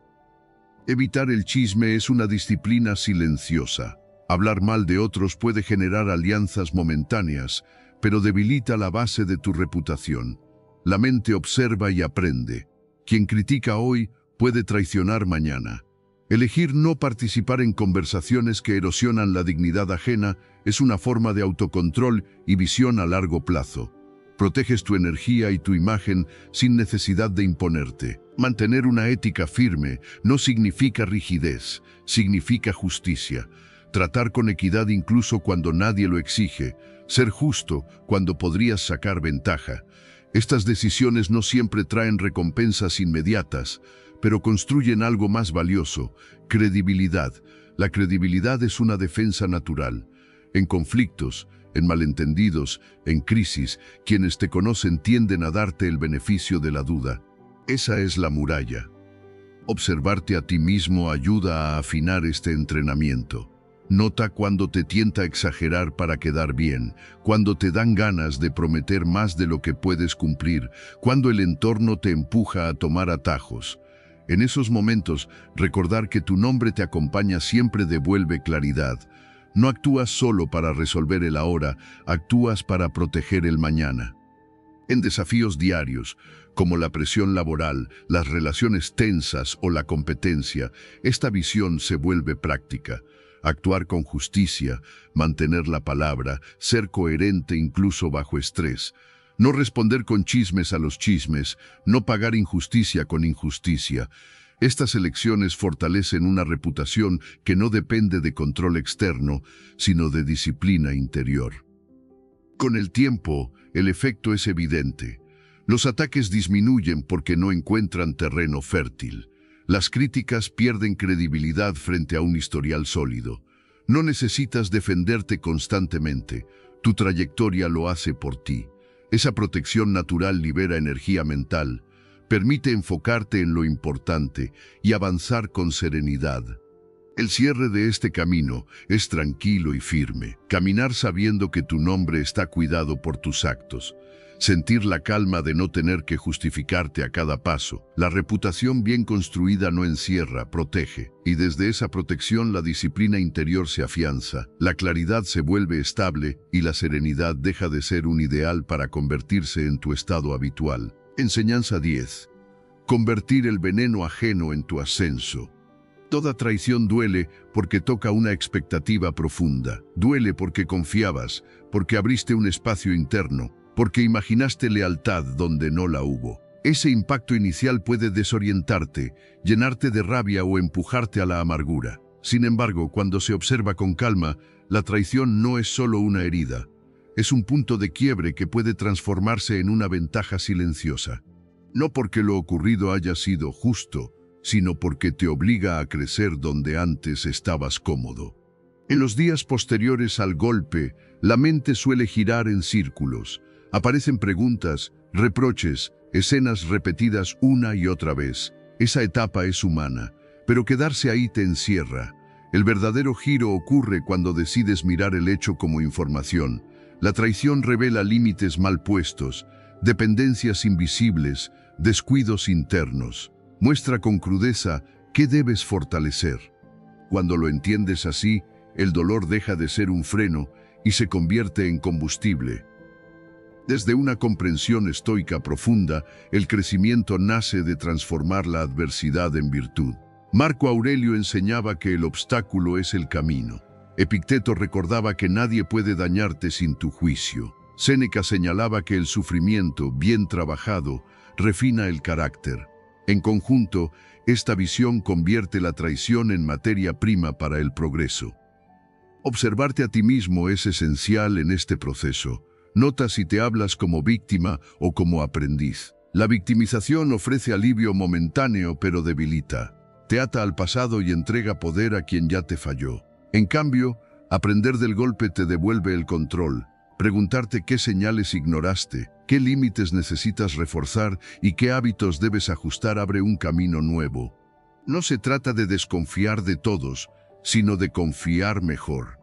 Evitar el chisme es una disciplina silenciosa. Hablar mal de otros puede generar alianzas momentáneas, pero debilita la base de tu reputación. La mente observa y aprende. Quien critica hoy puede traicionar mañana. Elegir no participar en conversaciones que erosionan la dignidad ajena es una forma de autocontrol y visión a largo plazo. Proteges tu energía y tu imagen sin necesidad de imponerte. Mantener una ética firme no significa rigidez, significa justicia. Tratar con equidad incluso cuando nadie lo exige. Ser justo cuando podrías sacar ventaja. Estas decisiones no siempre traen recompensas inmediatas, pero construyen algo más valioso: credibilidad. La credibilidad es una defensa natural. En conflictos, en malentendidos, en crisis, quienes te conocen tienden a darte el beneficio de la duda. Esa es la muralla. Observarte a ti mismo ayuda a afinar este entrenamiento. Nota cuando te tienta exagerar para quedar bien, cuando te dan ganas de prometer más de lo que puedes cumplir, cuando el entorno te empuja a tomar atajos. En esos momentos, recordar que tu nombre te acompaña siempre devuelve claridad. No actúas solo para resolver el ahora, actúas para proteger el mañana. En desafíos diarios, como la presión laboral, las relaciones tensas o la competencia, esta visión se vuelve práctica. Actuar con justicia, mantener la palabra, ser coherente incluso bajo estrés. No responder con chismes a los chismes, no pagar injusticia con injusticia. Estas elecciones fortalecen una reputación que no depende de control externo, sino de disciplina interior. Con el tiempo, el efecto es evidente. Los ataques disminuyen porque no encuentran terreno fértil. Las críticas pierden credibilidad frente a un historial sólido. No necesitas defenderte constantemente. Tu trayectoria lo hace por ti. Esa protección natural libera energía mental, permite enfocarte en lo importante y avanzar con serenidad. El cierre de este camino es tranquilo y firme. Caminar sabiendo que tu nombre está cuidado por tus actos. Sentir la calma de no tener que justificarte a cada paso. La reputación bien construida no encierra, protege. Y desde esa protección la disciplina interior se afianza, la claridad se vuelve estable y la serenidad deja de ser un ideal para convertirse en tu estado habitual. Enseñanza 10. Convertir el veneno ajeno en tu ascenso. Toda traición duele porque toca una expectativa profunda. Duele porque confiabas, porque abriste un espacio interno. porque imaginaste lealtad donde no la hubo. Ese impacto inicial puede desorientarte, llenarte de rabia o empujarte a la amargura. Sin embargo, cuando se observa con calma, la traición no es solo una herida. Es un punto de quiebre que puede transformarse en una ventaja silenciosa. No porque lo ocurrido haya sido justo, sino porque te obliga a crecer donde antes estabas cómodo. En los días posteriores al golpe, la mente suele girar en círculos. Aparecen preguntas, reproches, escenas repetidas una y otra vez. Esa etapa es humana, pero quedarse ahí te encierra. El verdadero giro ocurre cuando decides mirar el hecho como información. La traición revela límites mal puestos, dependencias invisibles, descuidos internos. Muestra con crudeza qué debes fortalecer. Cuando lo entiendes así, el dolor deja de ser un freno y se convierte en combustible. Desde una comprensión estoica profunda, el crecimiento nace de transformar la adversidad en virtud. Marco Aurelio enseñaba que el obstáculo es el camino. Epicteto recordaba que nadie puede dañarte sin tu juicio. Séneca señalaba que el sufrimiento, bien trabajado, refina el carácter. En conjunto, esta visión convierte la traición en materia prima para el progreso. Observarte a ti mismo es esencial en este proceso. Nota si te hablas como víctima o como aprendiz. La victimización ofrece alivio momentáneo pero debilita. Te ata al pasado y entrega poder a quien ya te falló. En cambio, aprender del golpe te devuelve el control. Preguntarte qué señales ignoraste, qué límites necesitas reforzar y qué hábitos debes ajustar abre un camino nuevo. No se trata de desconfiar de todos, sino de confiar mejor.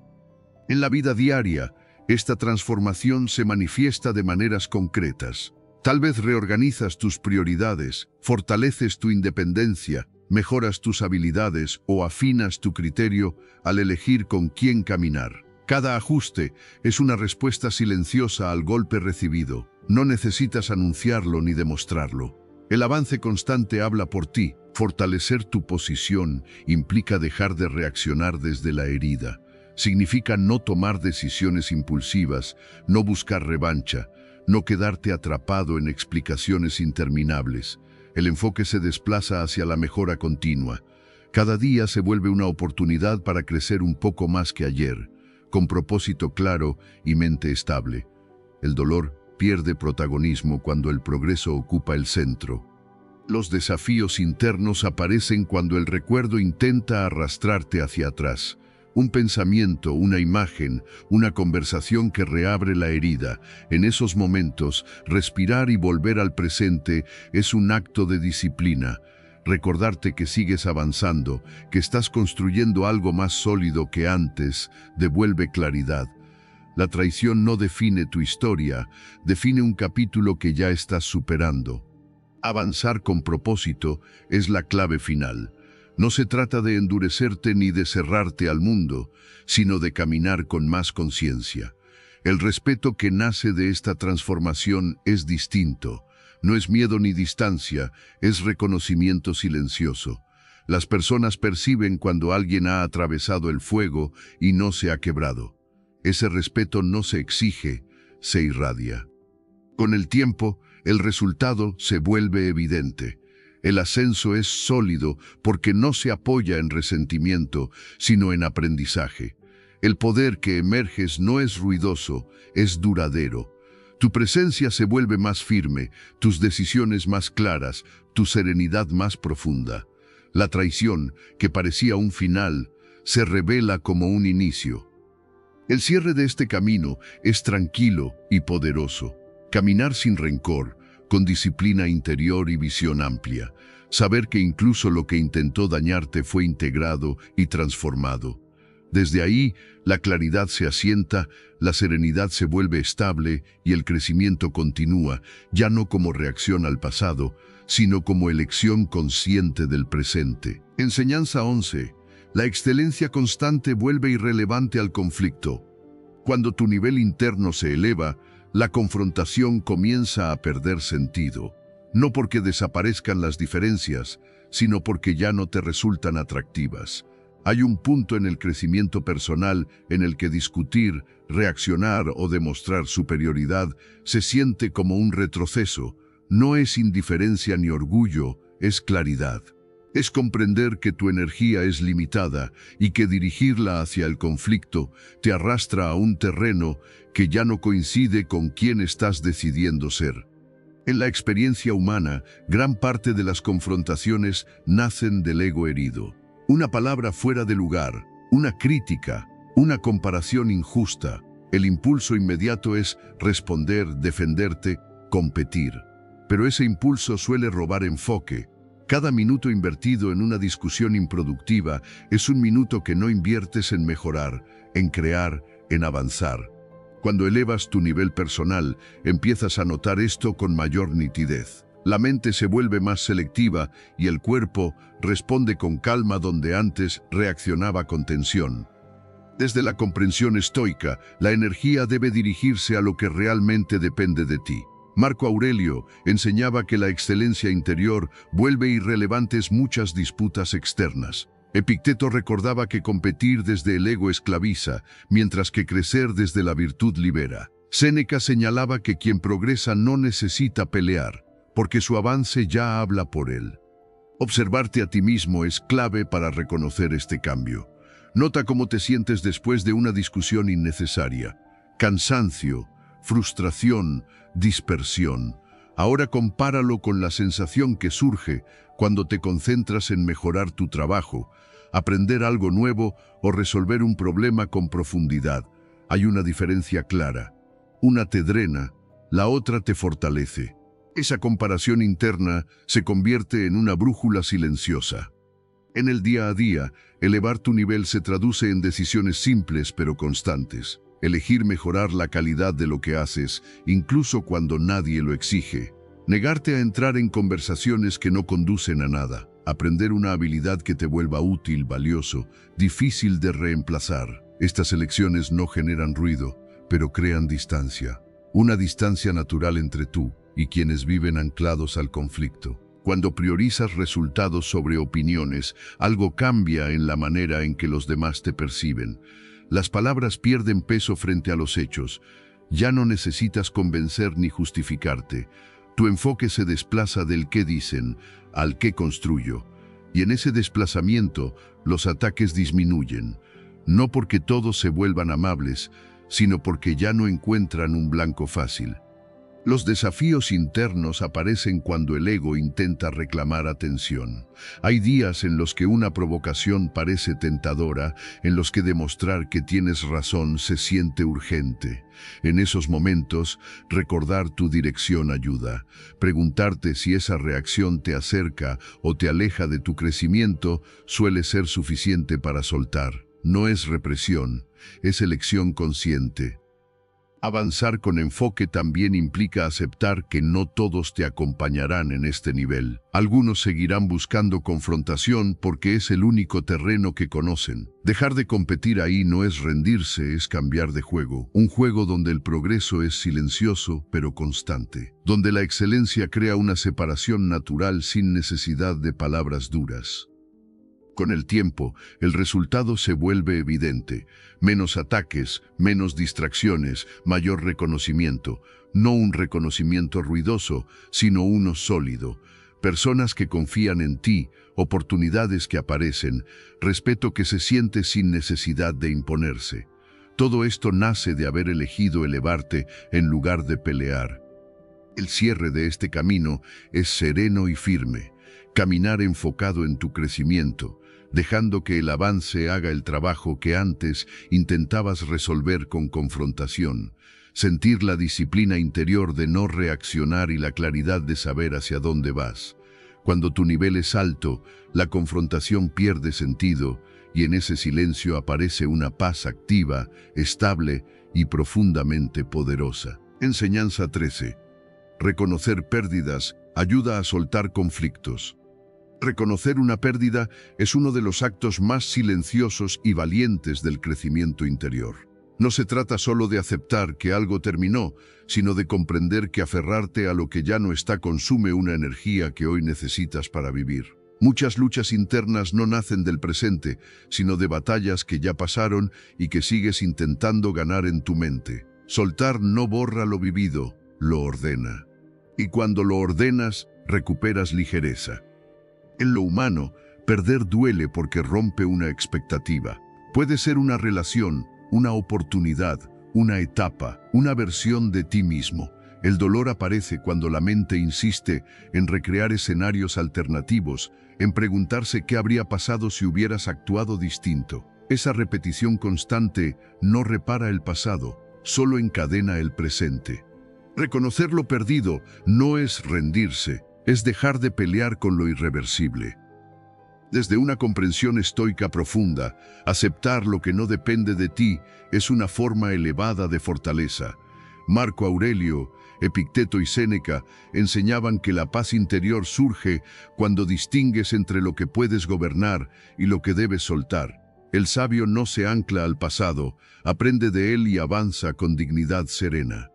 En la vida diaria, esta transformación se manifiesta de maneras concretas. Tal vez reorganizas tus prioridades, fortaleces tu independencia, mejoras tus habilidades o afinas tu criterio al elegir con quién caminar. Cada ajuste es una respuesta silenciosa al golpe recibido. No necesitas anunciarlo ni demostrarlo. El avance constante habla por ti. Fortalecer tu posición implica dejar de reaccionar desde la herida. Significa no tomar decisiones impulsivas, no buscar revancha, no quedarte atrapado en explicaciones interminables. El enfoque se desplaza hacia la mejora continua. Cada día se vuelve una oportunidad para crecer un poco más que ayer, con propósito claro y mente estable. El dolor pierde protagonismo cuando el progreso ocupa el centro. Los desafíos internos aparecen cuando el recuerdo intenta arrastrarte hacia atrás. Un pensamiento, una imagen, una conversación que reabre la herida. En esos momentos, respirar y volver al presente es un acto de disciplina. Recordarte que sigues avanzando, que estás construyendo algo más sólido que antes, devuelve claridad. La traición no define tu historia, define un capítulo que ya estás superando. Avanzar con propósito es la clave final. No se trata de endurecerte ni de cerrarte al mundo, sino de caminar con más conciencia. El respeto que nace de esta transformación es distinto. No es miedo ni distancia, es reconocimiento silencioso. Las personas perciben cuando alguien ha atravesado el fuego y no se ha quebrado. Ese respeto no se exige, se irradia. Con el tiempo, el resultado se vuelve evidente. El ascenso es sólido porque no se apoya en resentimiento, sino en aprendizaje. El poder que emerges no es ruidoso, es duradero. Tu presencia se vuelve más firme, tus decisiones más claras, tu serenidad más profunda. La traición, que parecía un final, se revela como un inicio. El cierre de este camino es tranquilo y poderoso. Caminar sin rencor, con disciplina interior y visión amplia. Saber que incluso lo que intentó dañarte fue integrado y transformado. Desde ahí, la claridad se asienta, la serenidad se vuelve estable y el crecimiento continúa, ya no como reacción al pasado, sino como elección consciente del presente. Enseñanza 11. La excelencia constante vuelve irrelevante al conflicto. Cuando tu nivel interno se eleva, la confrontación comienza a perder sentido. No porque desaparezcan las diferencias, sino porque ya no te resultan atractivas. Hay un punto en el crecimiento personal en el que discutir, reaccionar o demostrar superioridad se siente como un retroceso. No es indiferencia ni orgullo, es claridad. Es comprender que tu energía es limitada y que dirigirla hacia el conflicto te arrastra a un terreno que ya no coincide con quien estás decidiendo ser. En la experiencia humana, gran parte de las confrontaciones nacen del ego herido. Una palabra fuera de lugar, una crítica, una comparación injusta. El impulso inmediato es responder, defenderte, competir. Pero ese impulso suele robar enfoque. Cada minuto invertido en una discusión improductiva es un minuto que no inviertes en mejorar, en crear, en avanzar. Cuando elevas tu nivel personal, empiezas a notar esto con mayor nitidez. La mente se vuelve más selectiva y el cuerpo responde con calma donde antes reaccionaba con tensión. Desde la comprensión estoica, la energía debe dirigirse a lo que realmente depende de ti. Marco Aurelio enseñaba que la excelencia interior vuelve irrelevantes muchas disputas externas. Epicteto recordaba que competir desde el ego esclaviza, mientras que crecer desde la virtud libera. Séneca señalaba que quien progresa no necesita pelear, porque su avance ya habla por él. Observarte a ti mismo es clave para reconocer este cambio. Nota cómo te sientes después de una discusión innecesaria. Cansancio, frustración, dispersión. Ahora compáralo con la sensación que surge cuando te concentras en mejorar tu trabajo, aprender algo nuevo o resolver un problema con profundidad. Hay una diferencia clara. Una te drena, la otra te fortalece. Esa comparación interna se convierte en una brújula silenciosa. En el día a día, elevar tu nivel se traduce en decisiones simples pero constantes. Elegir mejorar la calidad de lo que haces, incluso cuando nadie lo exige. Negarte a entrar en conversaciones que no conducen a nada. Aprender una habilidad que te vuelva útil, valioso, difícil de reemplazar. Estas elecciones no generan ruido, pero crean distancia. Una distancia natural entre tú y quienes viven anclados al conflicto. Cuando priorizas resultados sobre opiniones, algo cambia en la manera en que los demás te perciben. Las palabras pierden peso frente a los hechos. Ya no necesitas convencer ni justificarte. Tu enfoque se desplaza del qué dicen al qué construyo. Y en ese desplazamiento, los ataques disminuyen. No porque todos se vuelvan amables, sino porque ya no encuentran un blanco fácil. Los desafíos internos aparecen cuando el ego intenta reclamar atención. Hay días en los que una provocación parece tentadora, en los que demostrar que tienes razón se siente urgente. En esos momentos, recordar tu dirección ayuda. Preguntarte si esa reacción te acerca o te aleja de tu crecimiento suele ser suficiente para soltar. No es represión, es elección consciente. Avanzar con enfoque también implica aceptar que no todos te acompañarán en este nivel. Algunos seguirán buscando confrontación porque es el único terreno que conocen. Dejar de competir ahí no es rendirse, es cambiar de juego. Un juego donde el progreso es silencioso pero constante. Donde la excelencia crea una separación natural sin necesidad de palabras duras. Con el tiempo, el resultado se vuelve evidente. Menos ataques, menos distracciones, mayor reconocimiento. No un reconocimiento ruidoso, sino uno sólido. Personas que confían en ti, oportunidades que aparecen, respeto que se siente sin necesidad de imponerse. Todo esto nace de haber elegido elevarte en lugar de pelear. El cierre de este camino es sereno y firme. Caminar enfocado en tu crecimiento, dejando que el avance haga el trabajo que antes intentabas resolver con confrontación. Sentir la disciplina interior de no reaccionar y la claridad de saber hacia dónde vas. Cuando tu nivel es alto, la confrontación pierde sentido y en ese silencio aparece una paz activa, estable y profundamente poderosa. Enseñanza 13. Reconocer pérdidas ayuda a soltar conflictos. Reconocer una pérdida es uno de los actos más silenciosos y valientes del crecimiento interior. No se trata solo de aceptar que algo terminó, sino de comprender que aferrarte a lo que ya no está consume una energía que hoy necesitas para vivir. Muchas luchas internas no nacen del presente, sino de batallas que ya pasaron y que sigues intentando ganar en tu mente. Soltar no borra lo vivido, lo ordena. Y cuando lo ordenas, recuperas ligereza. En lo humano, perder duele porque rompe una expectativa. Puede ser una relación, una oportunidad, una etapa, una versión de ti mismo. El dolor aparece cuando la mente insiste en recrear escenarios alternativos, en preguntarse qué habría pasado si hubieras actuado distinto. Esa repetición constante no repara el pasado, solo encadena el presente. Reconocer lo perdido no es rendirse, es dejar de pelear con lo irreversible. Desde una comprensión estoica profunda, aceptar lo que no depende de ti es una forma elevada de fortaleza. Marco Aurelio, Epicteto y Séneca enseñaban que la paz interior surge cuando distingues entre lo que puedes gobernar y lo que debes soltar. El sabio no se ancla al pasado, aprende de él y avanza con dignidad serena.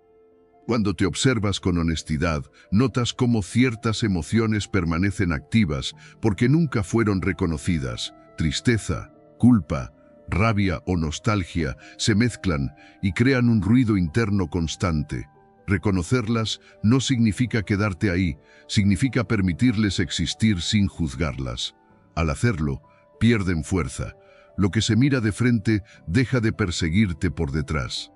Cuando te observas con honestidad, notas cómo ciertas emociones permanecen activas porque nunca fueron reconocidas. Tristeza, culpa, rabia o nostalgia se mezclan y crean un ruido interno constante. Reconocerlas no significa quedarte ahí, significa permitirles existir sin juzgarlas. Al hacerlo, pierden fuerza. Lo que se mira de frente deja de perseguirte por detrás.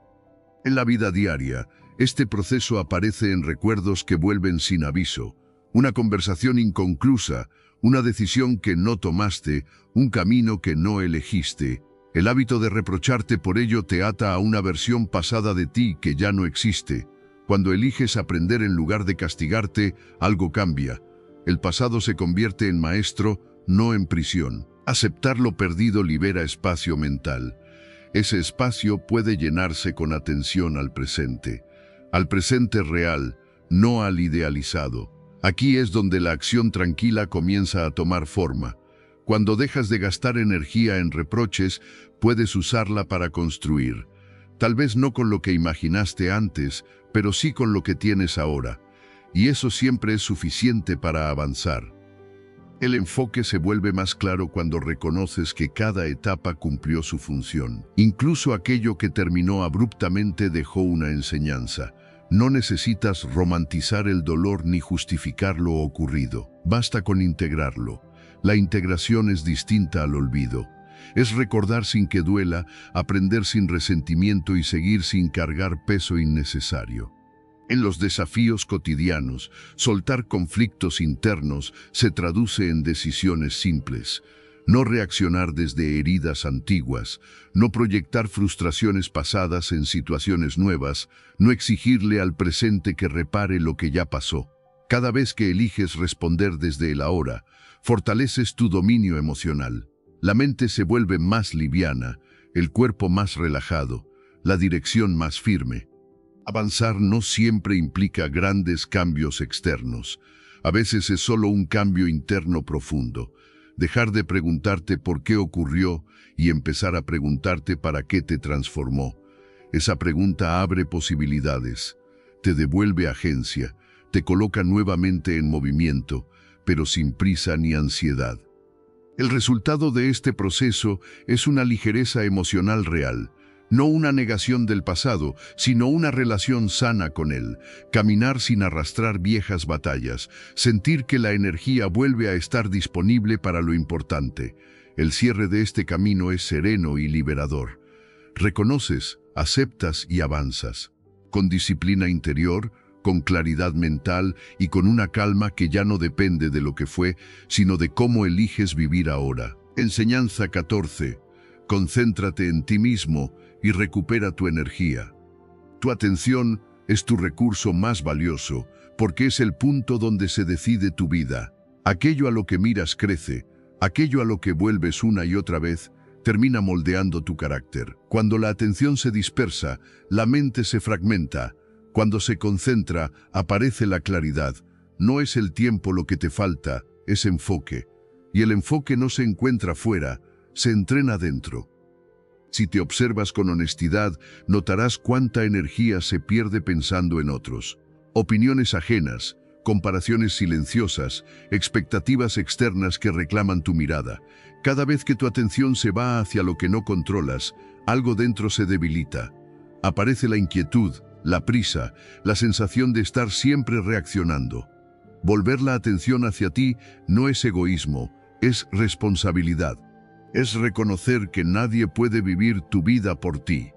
En la vida diaria, este proceso aparece en recuerdos que vuelven sin aviso, una conversación inconclusa, una decisión que no tomaste, un camino que no elegiste. El hábito de reprocharte por ello te ata a una versión pasada de ti que ya no existe. Cuando eliges aprender en lugar de castigarte, algo cambia. El pasado se convierte en maestro, no en prisión. Aceptar lo perdido libera espacio mental. Ese espacio puede llenarse con atención al presente real, no al idealizado. Aquí es donde la acción tranquila comienza a tomar forma. Cuando dejas de gastar energía en reproches, puedes usarla para construir. Tal vez no con lo que imaginaste antes, pero sí con lo que tienes ahora. Y eso siempre es suficiente para avanzar. El enfoque se vuelve más claro cuando reconoces que cada etapa cumplió su función. Incluso aquello que terminó abruptamente dejó una enseñanza. No necesitas romantizar el dolor ni justificar lo ocurrido. Basta con integrarlo. La integración es distinta al olvido. Es recordar sin que duela, aprender sin resentimiento y seguir sin cargar peso innecesario. En los desafíos cotidianos, soltar conflictos internos se traduce en decisiones simples. No reaccionar desde heridas antiguas, no proyectar frustraciones pasadas en situaciones nuevas, no exigirle al presente que repare lo que ya pasó. Cada vez que eliges responder desde el ahora, fortaleces tu dominio emocional. La mente se vuelve más liviana, el cuerpo más relajado, la dirección más firme. Avanzar no siempre implica grandes cambios externos. A veces es solo un cambio interno profundo. Dejar de preguntarte por qué ocurrió y empezar a preguntarte para qué te transformó. Esa pregunta abre posibilidades, te devuelve agencia, te coloca nuevamente en movimiento, pero sin prisa ni ansiedad. El resultado de este proceso es una ligereza emocional real, no una negación del pasado, sino una relación sana con él, caminar sin arrastrar viejas batallas, sentir que la energía vuelve a estar disponible para lo importante. El cierre de este camino es sereno y liberador. Reconoces, aceptas y avanzas. Con disciplina interior, con claridad mental y con una calma que ya no depende de lo que fue, sino de cómo eliges vivir ahora. Enseñanza 14. Concéntrate en ti mismo y recupera tu energía. Tu atención es tu recurso más valioso, porque es el punto donde se decide tu vida. Aquello a lo que miras crece, aquello a lo que vuelves una y otra vez, termina moldeando tu carácter. Cuando la atención se dispersa, la mente se fragmenta. Cuando se concentra, aparece la claridad. No es el tiempo lo que te falta, es enfoque. Y el enfoque no se encuentra fuera, se entrena dentro. Si te observas con honestidad, notarás cuánta energía se pierde pensando en otros. Opiniones ajenas, comparaciones silenciosas, expectativas externas que reclaman tu mirada. Cada vez que tu atención se va hacia lo que no controlas, algo dentro se debilita. Aparece la inquietud, la prisa, la sensación de estar siempre reaccionando. Volver la atención hacia ti no es egoísmo, es responsabilidad. Es reconocer que nadie puede vivir tu vida por ti.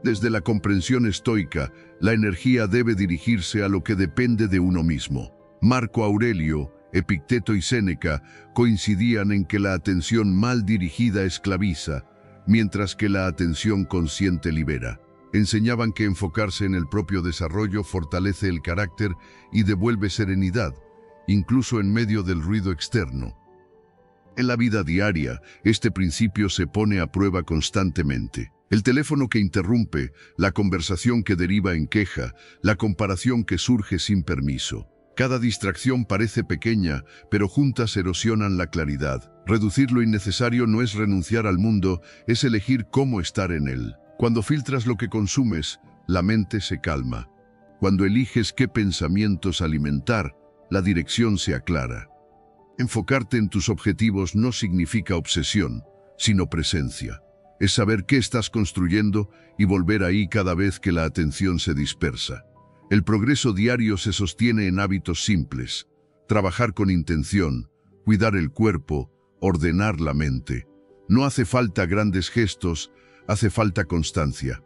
Desde la comprensión estoica, la energía debe dirigirse a lo que depende de uno mismo. Marco Aurelio, Epicteto y Séneca coincidían en que la atención mal dirigida esclaviza, mientras que la atención consciente libera. Enseñaban que enfocarse en el propio desarrollo fortalece el carácter y devuelve serenidad, incluso en medio del ruido externo. En la vida diaria, este principio se pone a prueba constantemente. El teléfono que interrumpe, la conversación que deriva en queja, la comparación que surge sin permiso. Cada distracción parece pequeña, pero juntas erosionan la claridad. Reducir lo innecesario no es renunciar al mundo, es elegir cómo estar en él. Cuando filtras lo que consumes, la mente se calma. Cuando eliges qué pensamientos alimentar, la dirección se aclara. Enfocarte en tus objetivos no significa obsesión, sino presencia. Es saber qué estás construyendo y volver ahí cada vez que la atención se dispersa. El progreso diario se sostiene en hábitos simples. Trabajar con intención, cuidar el cuerpo, ordenar la mente. No hace falta grandes gestos, hace falta constancia.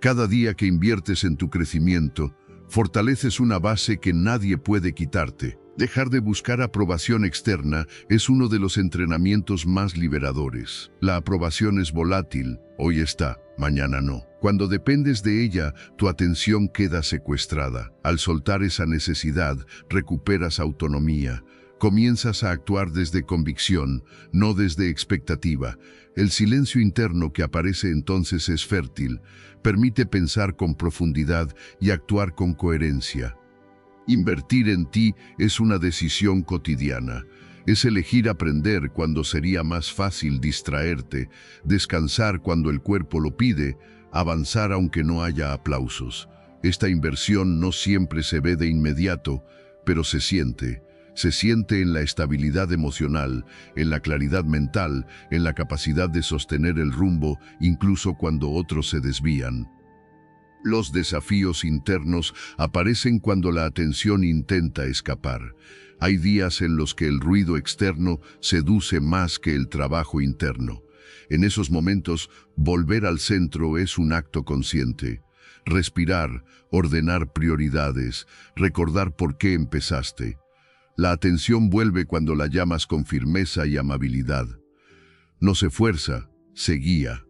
Cada día que inviertes en tu crecimiento, fortaleces una base que nadie puede quitarte. Dejar de buscar aprobación externa es uno de los entrenamientos más liberadores. La aprobación es volátil, hoy está, mañana no. Cuando dependes de ella, tu atención queda secuestrada. Al soltar esa necesidad, recuperas autonomía. Comienzas a actuar desde convicción, no desde expectativa. El silencio interno que aparece entonces es fértil, permite pensar con profundidad y actuar con coherencia. Invertir en ti es una decisión cotidiana. Es elegir aprender cuando sería más fácil distraerte, descansar cuando el cuerpo lo pide, avanzar aunque no haya aplausos. Esta inversión no siempre se ve de inmediato, pero se siente en la estabilidad emocional, en la claridad mental, en la capacidad de sostener el rumbo incluso cuando otros se desvían. Los desafíos internos aparecen cuando la atención intenta escapar. Hay días en los que el ruido externo seduce más que el trabajo interno. En esos momentos, volver al centro es un acto consciente. Respirar, ordenar prioridades, recordar por qué empezaste. La atención vuelve cuando la llamas con firmeza y amabilidad. No se fuerza, se guía.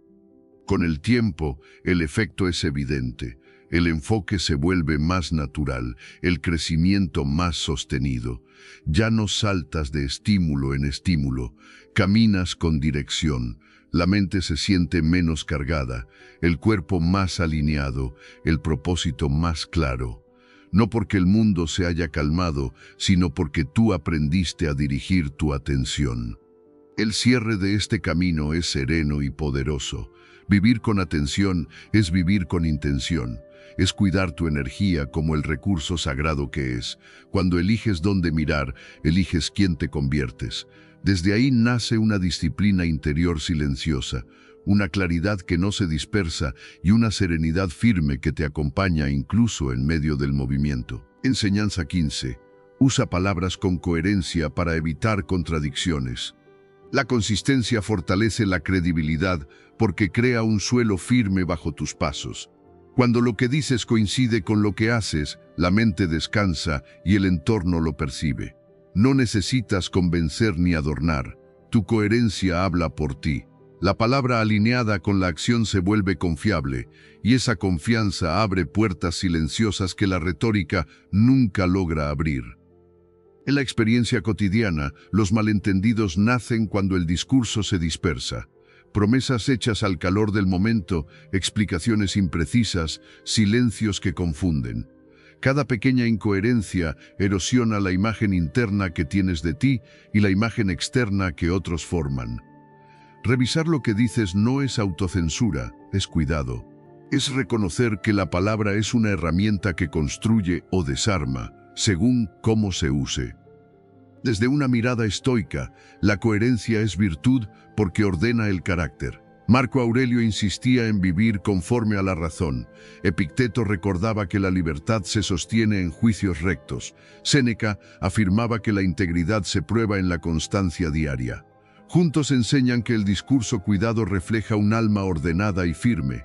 Con el tiempo, el efecto es evidente. El enfoque se vuelve más natural, el crecimiento más sostenido. Ya no saltas de estímulo en estímulo, caminas con dirección. La mente se siente menos cargada, el cuerpo más alineado, el propósito más claro. No porque el mundo se haya calmado, sino porque tú aprendiste a dirigir tu atención. El cierre de este camino es sereno y poderoso. Vivir con atención es vivir con intención. Es cuidar tu energía como el recurso sagrado que es. Cuando eliges dónde mirar, eliges quién te conviertes. Desde ahí nace una disciplina interior silenciosa, una claridad que no se dispersa y una serenidad firme que te acompaña incluso en medio del movimiento. Enseñanza 15. Usa palabras con coherencia para evitar contradicciones. La consistencia fortalece la credibilidad porque crea un suelo firme bajo tus pasos. Cuando lo que dices coincide con lo que haces, la mente descansa y el entorno lo percibe. No necesitas convencer ni adornar. Tu coherencia habla por ti. La palabra alineada con la acción se vuelve confiable, y esa confianza abre puertas silenciosas que la retórica nunca logra abrir. En la experiencia cotidiana, los malentendidos nacen cuando el discurso se dispersa. Promesas hechas al calor del momento, explicaciones imprecisas, silencios que confunden. Cada pequeña incoherencia erosiona la imagen interna que tienes de ti y la imagen externa que otros forman. Revisar lo que dices no es autocensura, es cuidado. Es reconocer que la palabra es una herramienta que construye o desarma, según cómo se use. Desde una mirada estoica, la coherencia es virtud porque ordena el carácter. Marco Aurelio insistía en vivir conforme a la razón. Epicteto recordaba que la libertad se sostiene en juicios rectos. Séneca afirmaba que la integridad se prueba en la constancia diaria. Juntos enseñan que el discurso cuidado refleja un alma ordenada y firme.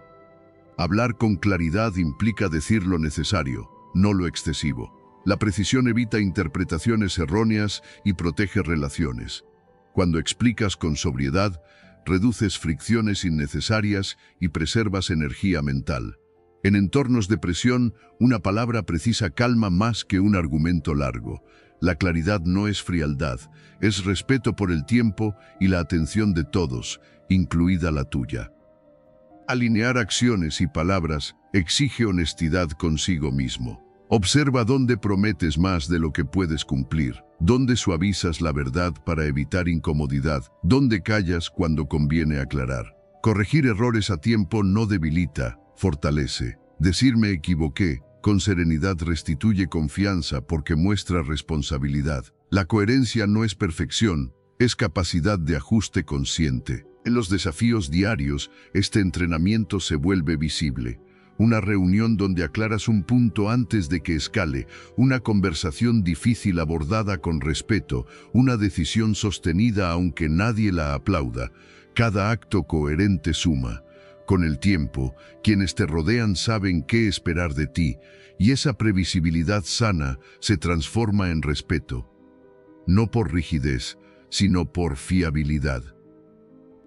Hablar con claridad implica decir lo necesario, no lo excesivo. La precisión evita interpretaciones erróneas y protege relaciones. Cuando explicas con sobriedad, reduces fricciones innecesarias y preservas energía mental. En entornos de presión, una palabra precisa calma más que un argumento largo. La claridad no es frialdad, es respeto por el tiempo y la atención de todos, incluida la tuya. Alinear acciones y palabras exige honestidad consigo mismo. Observa dónde prometes más de lo que puedes cumplir, dónde suavizas la verdad para evitar incomodidad, dónde callas cuando conviene aclarar. Corregir errores a tiempo no debilita, fortalece. Decir me equivoqué con serenidad restituye confianza porque muestra responsabilidad. La coherencia no es perfección, es capacidad de ajuste consciente. En los desafíos diarios, este entrenamiento se vuelve visible. Una reunión donde aclaras un punto antes de que escale, una conversación difícil abordada con respeto, una decisión sostenida aunque nadie la aplauda. Cada acto coherente suma. Con el tiempo, quienes te rodean saben qué esperar de ti, y esa previsibilidad sana se transforma en respeto. No por rigidez, sino por fiabilidad.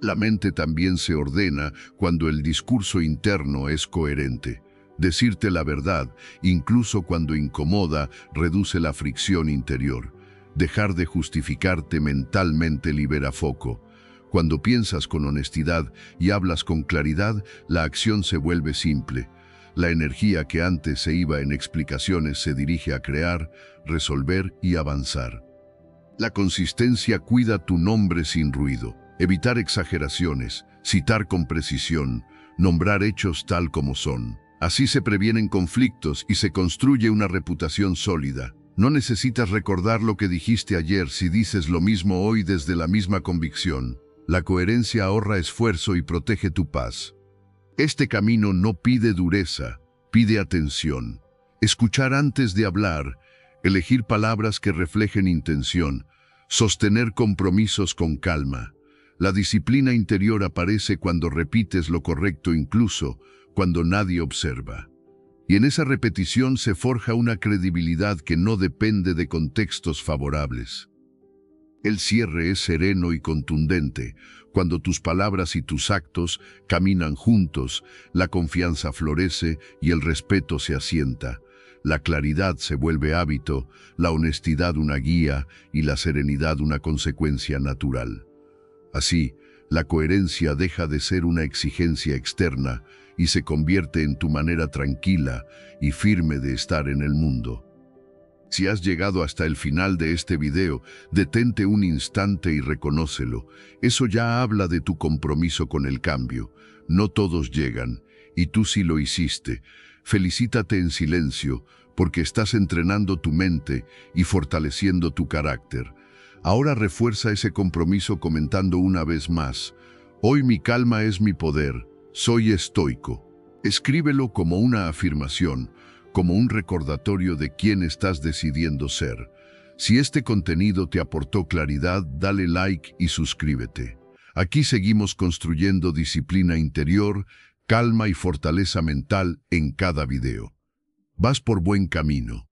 La mente también se ordena cuando el discurso interno es coherente. Decirte la verdad, incluso cuando incomoda, reduce la fricción interior. Dejar de justificarte mentalmente libera foco. Cuando piensas con honestidad y hablas con claridad, la acción se vuelve simple. La energía que antes se iba en explicaciones se dirige a crear, resolver y avanzar. La consistencia cuida tu nombre sin ruido. Evitar exageraciones, citar con precisión, nombrar hechos tal como son. Así se previenen conflictos y se construye una reputación sólida. No necesitas recordar lo que dijiste ayer si dices lo mismo hoy desde la misma convicción. La coherencia ahorra esfuerzo y protege tu paz. Este camino no pide dureza, pide atención. Escuchar antes de hablar, elegir palabras que reflejen intención, sostener compromisos con calma. La disciplina interior aparece cuando repites lo correcto incluso cuando nadie observa. Y en esa repetición se forja una credibilidad que no depende de contextos favorables. El cierre es sereno y contundente. Cuando tus palabras y tus actos caminan juntos, la confianza florece y el respeto se asienta. La claridad se vuelve hábito, la honestidad una guía y la serenidad una consecuencia natural. Así, la coherencia deja de ser una exigencia externa y se convierte en tu manera tranquila y firme de estar en el mundo. Si has llegado hasta el final de este video, detente un instante y reconócelo. Eso ya habla de tu compromiso con el cambio. No todos llegan, y tú sí lo hiciste. Felicítate en silencio, porque estás entrenando tu mente y fortaleciendo tu carácter. Ahora refuerza ese compromiso comentando una vez más: hoy mi calma es mi poder, soy estoico. Escríbelo como una afirmación, como un recordatorio de quién estás decidiendo ser. Si este contenido te aportó claridad, dale like y suscríbete. Aquí seguimos construyendo disciplina interior, calma y fortaleza mental en cada video. Vas por buen camino.